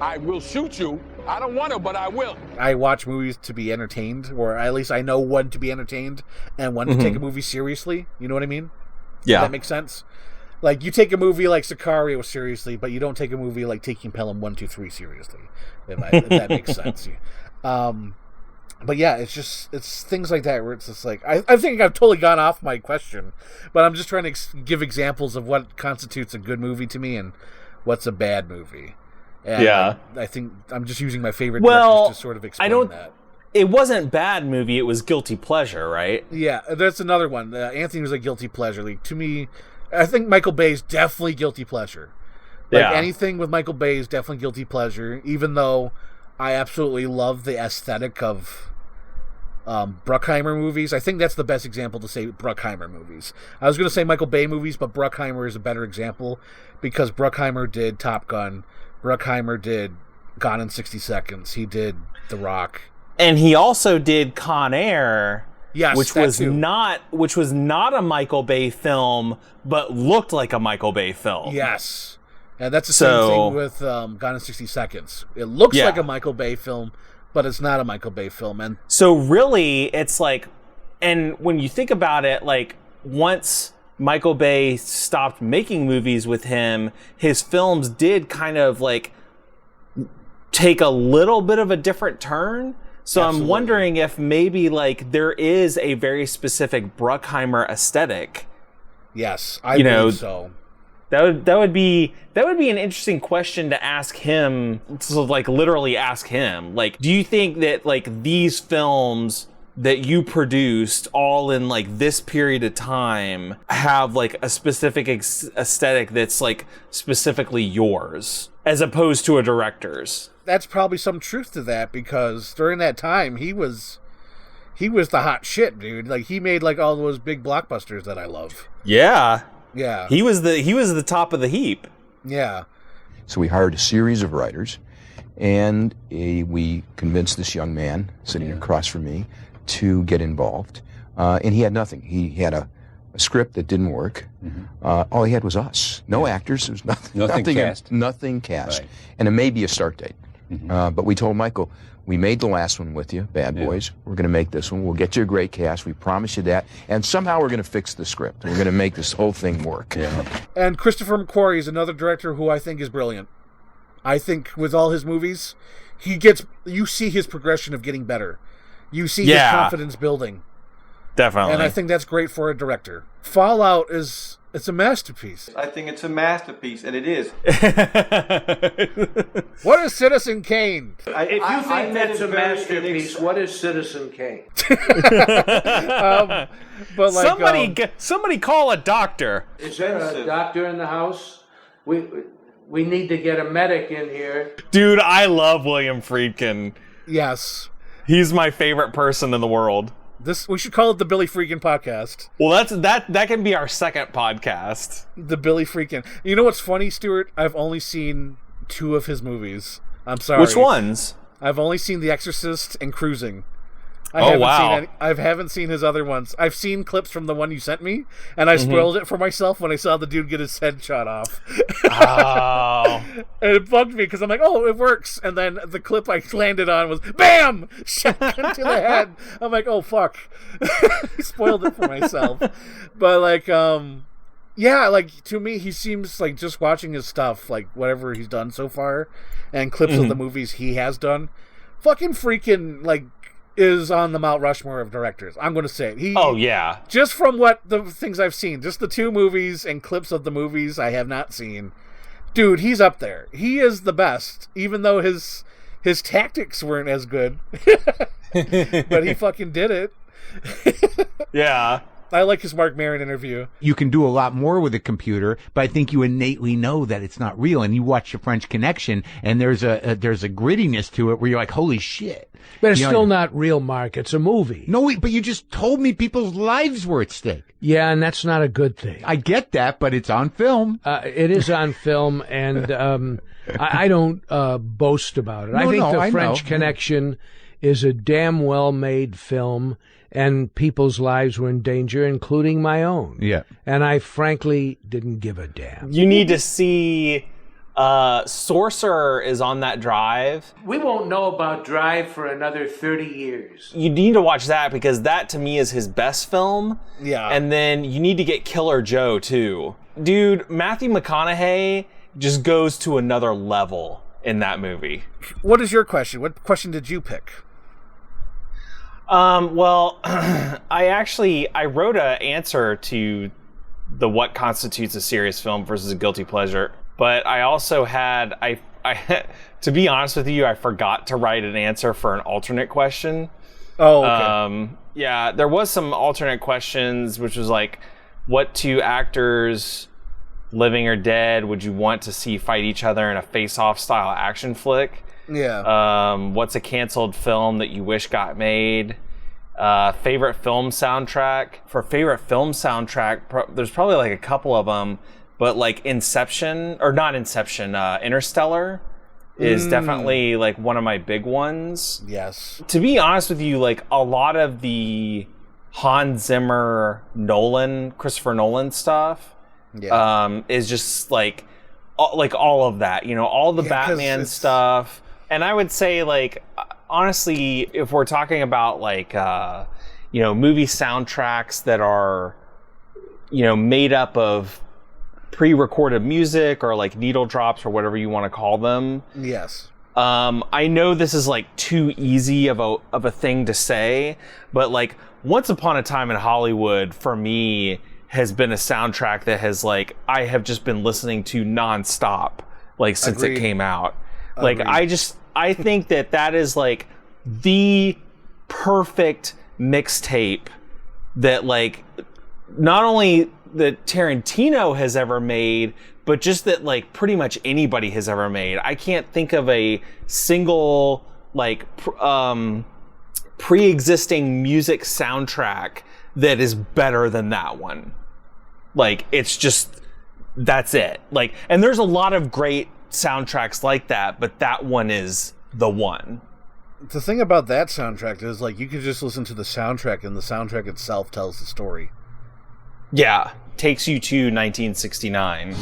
I will shoot you. I don't want to, but I will. I watch movies to be entertained, or at least I know when to be entertained and when to take a movie seriously. You know what I mean? Yeah. Does that make sense? Like, you take a movie like Sicario seriously, but you don't take a movie like Taking Pelham 1, 2, 3 seriously. If that makes sense. But yeah, it's things like that where it's just like, I think I've totally gone off my question, but I'm just trying to give examples of what constitutes a good movie to me and what's a bad movie. And I think I'm just using my favorite directors to sort of explain that. It wasn't bad movie, it was guilty pleasure, right? Yeah, that's another one. Anthony was a guilty pleasure. Like, to me, I think Michael Bay is definitely guilty pleasure. Like, anything with Michael Bay is definitely guilty pleasure, even though I absolutely love the aesthetic of Bruckheimer movies. I think that's the best example to say Bruckheimer movies. I was going to say Michael Bay movies, but Bruckheimer is a better example because Bruckheimer did Top Gun. Bruckheimer did Gone in 60 Seconds. He did The Rock. And he also did Con Air, yes, which was not a Michael Bay film, but looked like a Michael Bay film. Yes. And that's the same thing with Gone in 60 Seconds. It looks like a Michael Bay film, but it's not a Michael Bay film. And so really, it's like, and when you think about it, like, once Michael Bay stopped making movies with him, his films did kind of like take a little bit of a different turn. So absolutely. I'm wondering if maybe like there is a very specific Bruckheimer aesthetic. Yes, I believe so. That would be an interesting question to ask him. So like literally ask him. Like, do you think that like these films that you produced all in like this period of time have like a specific aesthetic that's like specifically yours as opposed to a director's? That's probably some truth to that, because during that time he was the hot shit, dude. Like, he made like all those big blockbusters that I love. Yeah. Yeah. He was the top of the heap. Yeah. So we hired a series of writers, and we convinced this young man sitting across from me to get involved. And he had nothing. He had a script that didn't work. All he had was us. No actors. There was nothing cast. Right. And it may be a start date. But we told Michael, we made the last one with you, Bad Boys. We're going to make this one. We'll get you a great cast. We promise you that. And somehow we're going to fix the script. We're going to make this whole thing work. And Christopher McQuarrie is another director who I think is brilliant. I think with all his movies, you see his progression of getting better. You see his confidence building. Definitely. And I think that's great for a director. Fallout it's a masterpiece. I think it's a masterpiece, and it is. What is Citizen Kane? If you think that's a masterpiece, what is Citizen Kane? But like, somebody call a doctor. Is there a doctor in the house? We need to get a medic in here. Dude, I love William Friedkin. Yes. He's my favorite person in the world. We should call it the Billy Friedkin podcast. Well, that can be our second podcast. The Billy Friedkin. You know what's funny, Stuart? I've only seen 2 of his movies. I'm sorry. Which ones? I've only seen The Exorcist and Cruising. I haven't seen his other ones. I've seen clips from the one you sent me, and I spoiled it for myself when I saw the dude get his head shot off. Oh. And it bugged me because I'm like, oh, it works. And then the clip I landed on was, BAM! Shotgun to the head. I'm like, oh, fuck. I spoiled it for myself. But, like, yeah, like, to me, he seems like just watching his stuff, like, whatever he's done so far, and clips of the movies he has done, fucking freaking, like, is on the Mount Rushmore of directors. I'm going to say it. Oh, yeah. Just from what the things I've seen, just the 2 movies and clips of the movies I have not seen, dude, he's up there. He is the best, even though his tactics weren't as good. But he fucking did it. Yeah. I like his Mark Maron interview. You can do a lot more with a computer, but I think you innately know that it's not real. And you watch The French Connection, and there's a grittiness to it where you're like, holy shit. But it's still not real, Mark. It's a movie. No, but you just told me people's lives were at stake. Yeah, and that's not a good thing. I get that, but it's on film. It is on film, and I don't boast about it. I think The French Connection is a damn well-made film, and people's lives were in danger, including my own. Yeah. And I frankly didn't give a damn. You need to see Sorcerer is on that Drive. We won't know about Drive for another 30 years. You need to watch that because that to me is his best film. Yeah. And then you need to get Killer Joe too. Dude, Matthew McConaughey just goes to another level in that movie. What is your question? What question did you pick? Well, I wrote an answer to the what constitutes a serious film versus a guilty pleasure, but I also had, I to be honest with you, I forgot to write an answer for an alternate question. Oh, okay. Yeah, there was some alternate questions, which was like, what 2 actors, living or dead, would you want to see fight each other in a face-off style action flick? Yeah. What's a canceled film that you wish got made? Favorite film soundtrack. For favorite film soundtrack, there's probably like a couple of them, but like Interstellar is definitely like one of my big ones. Yes. To be honest with you, like a lot of the Hans Zimmer, Christopher Nolan stuff, is just like all of that, all the Batman stuff. And I would say, like, honestly, if we're talking about like, movie soundtracks that are, made up of pre-recorded music or like needle drops or whatever you want to call them. Yes. I know this is like too easy of a thing to say, but like Once Upon a Time in Hollywood for me has been a soundtrack that has like I have just been listening to nonstop like since it came out. Like I think that is like the perfect mixtape that like not only that Tarantino has ever made, but just that like pretty much anybody has ever made. I can't think of a single like pre-existing music soundtrack that is better than that one. Like it's just that's it. Like, and there's a lot of great soundtracks like that, but that one is the one. The thing about that soundtrack is like you can just listen to the soundtrack and the soundtrack itself tells the story. Yeah, takes you to 1969.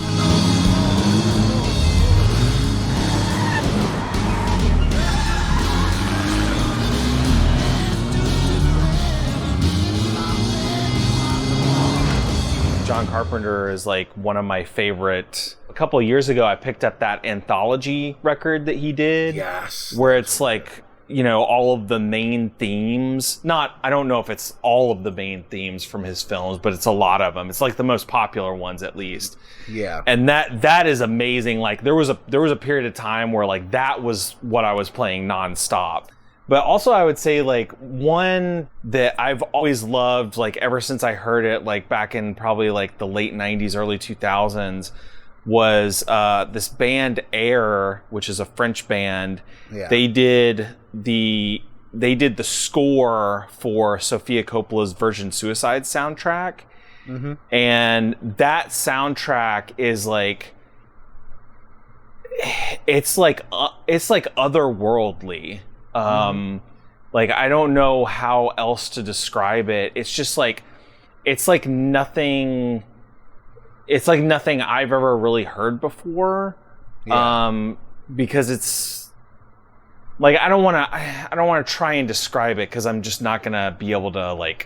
John Carpenter is like one of my favorite. A couple of years ago, I picked up that anthology record that he did. Yes. Where it's like, all of the main themes. I don't know if it's all of the main themes from his films, but it's a lot of them. It's like the most popular ones at least. Yeah. And that is amazing. Like there was a period of time where like that was what I was playing nonstop. But also I would say like one that I've always loved, like ever since I heard it, like back in probably like the late 90s, early 2000s, was this band Air, which is a French band. Yeah. They did the score for Sofia Coppola's Virgin Suicide soundtrack. Mm-hmm. And that soundtrack is like it's like otherworldly. Like I don't know how else to describe it. It's just like it's like nothing I've ever really heard before. Yeah. Because it's like I don't want to try and describe it because I'm just not going to be able to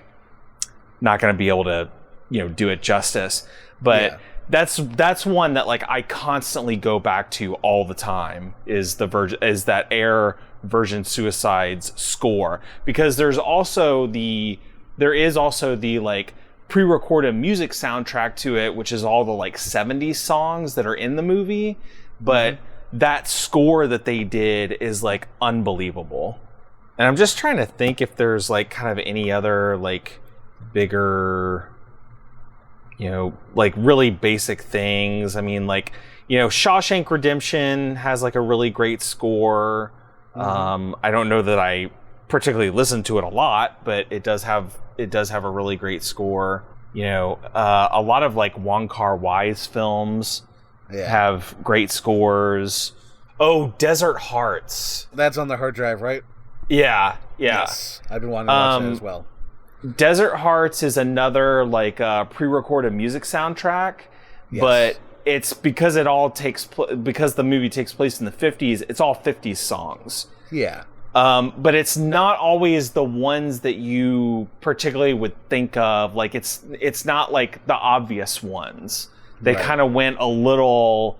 do it justice. But that's one that like I constantly go back to all the time is that Air Virgin Suicides score, because there is also the like pre-recorded music soundtrack to it, which is all the like 70s songs that are in the movie, but that score that they did is like unbelievable. And I'm just trying to think if there's like kind of any other like bigger, you know, like really basic things. I mean, like, you know, Shawshank Redemption has like a really great score. I don't know that I particularly listen to it a lot, but it does have a really great score. You know, a lot of like Wong Kar-wai's films have great scores. Oh, Desert Hearts. That's on the hard drive, right? Yeah. Yes. I've been wanting to watch that as well. Desert Hearts is another like pre-recorded music soundtrack, but it's because because the movie takes place in the 50s, it's all 50s songs. Yeah. But it's not always the ones that you particularly would think of. Like it's not like the obvious ones. They kind of went a little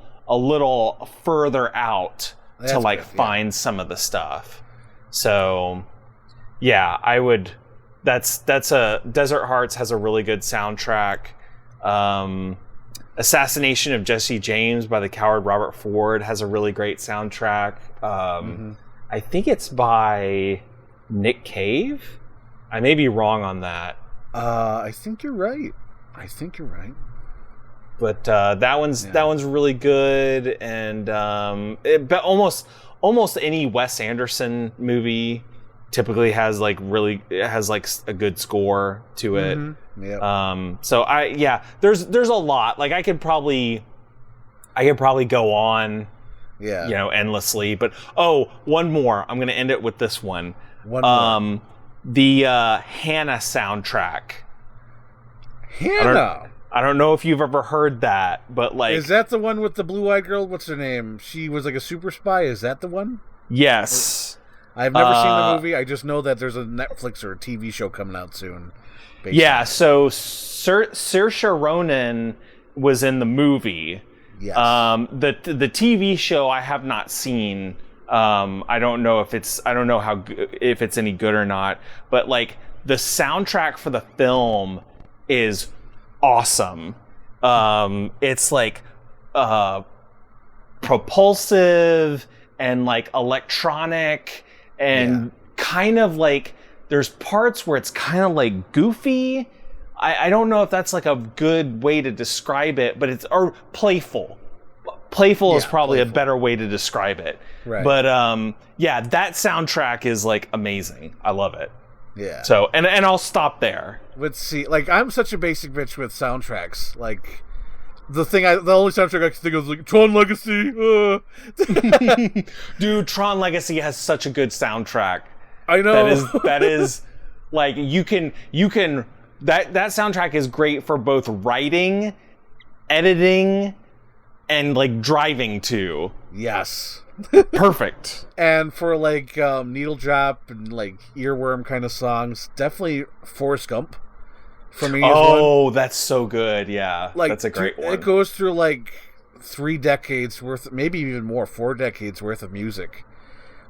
further out to like find some of the stuff. So yeah, I would. That's Desert Hearts has a really good soundtrack. Assassination of Jesse James by the Coward Robert Ford has a really great soundtrack. I think it's by Nick Cave. I may be wrong on that. I think you're right. But that one's really good, and but almost any Wes Anderson movie typically has like a good score to it. So there's a lot. Like I could probably go on, you know, endlessly. But one more. I'm gonna end it with this one. The Hannah soundtrack. Hannah. I don't know if you've ever heard that, but like, is that the one with the blue-eyed girl? What's her name? She was like a super spy. Is that the one? Yes. I've never seen the movie. I just know that there's a Netflix or a TV show coming out soon. Yeah, so Saoirse Ronan was in the movie. Yes. The TV show I have not seen. I don't know if it's any good or not. But like the soundtrack for the film is awesome. It's like propulsive and like electronic. And kind of like there's parts where it's kind of like goofy. I don't know if that's like a good way to describe it, but or playful. Playful is probably a better way to describe it. Right. But that soundtrack is like amazing. I love it. Yeah. So and I'll stop there. Let's see. Like I'm such a basic bitch with soundtracks. Like the only soundtrack I can think of is like Tron Legacy. Dude, Tron Legacy has such a good soundtrack. I know. That is like you can that soundtrack is great for both writing, editing, and like driving too. Yes. Perfect. And for like needle drop and like earworm kind of songs, definitely Forrest Gump. For me, that's so good. Yeah, like, that's a great one. It goes through like 3 decades worth, maybe even more, 4 decades worth of music.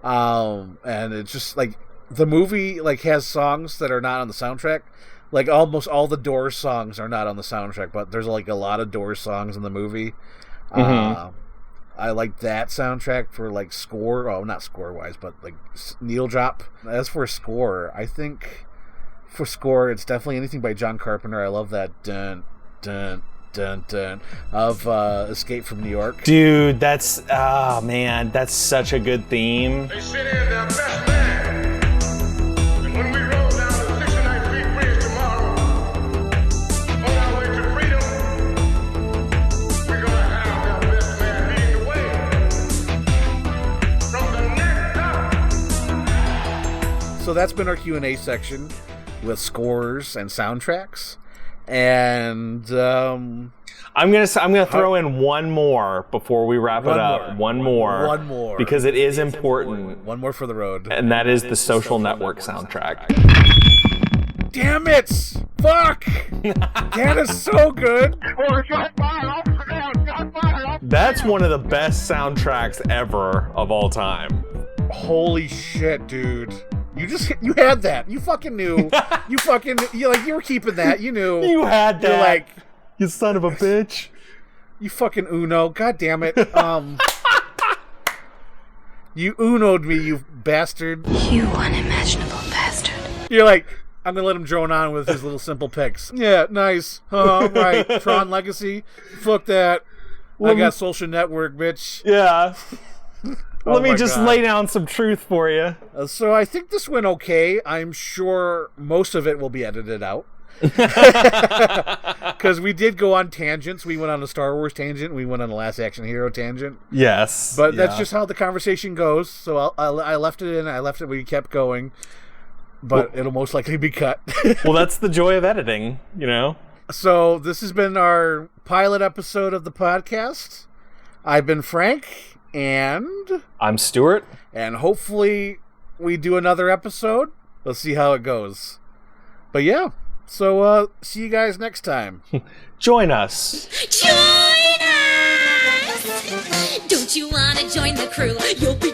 And it's just like the movie like has songs that are not on the soundtrack. Like almost all the Doors songs are not on the soundtrack, but there's like a lot of Doors songs in the movie. I like that soundtrack for like score. Oh, not score wise, but like needle drop. As for score, I think. For score, it's definitely anything by John Carpenter. I love that dun dun dun dun of Escape from New York. Dude, that's that's such a good theme. They sit in their best man. And when we roll down the 69th Street Bridge tomorrow, on our way to freedom, we're gonna have their best man leading the way. From the neck up. So that's been our Q&A section with scores and soundtracks, and I'm gonna throw in one more before we wrap it up. One more, because it is important. One more for the road, and that is the Social Network soundtrack. Damn it! Fuck! That is so good. That's one of the best soundtracks ever of all time. Holy shit, dude. You had that. You fucking knew. You were keeping that. You knew. You had that. You're like, you son of a bitch. You fucking Uno. God damn it. You Uno'd me, you bastard. You unimaginable bastard. You're like, I'm gonna let him drone on with his little simple picks. Yeah, nice. Right. Tron Legacy. Fuck that. I got Social Network, bitch. Yeah. Let me just God. lay down some truth for you. So I think this went okay. I'm sure most of it will be edited out. Because we did go on tangents. We went on a Star Wars tangent. We went on a Last Action Hero tangent. Yes. But that's just how the conversation goes. So I left it in. I left it. We kept going. But it'll most likely be cut. Well, that's the joy of editing, you know? So this has been our pilot episode of the podcast. I've been Frank. And I'm Stewart. And hopefully we do another episode. Let's see how it goes. But yeah. So see you guys next time. Join us. Join us! Don't you want to join the crew? You'll be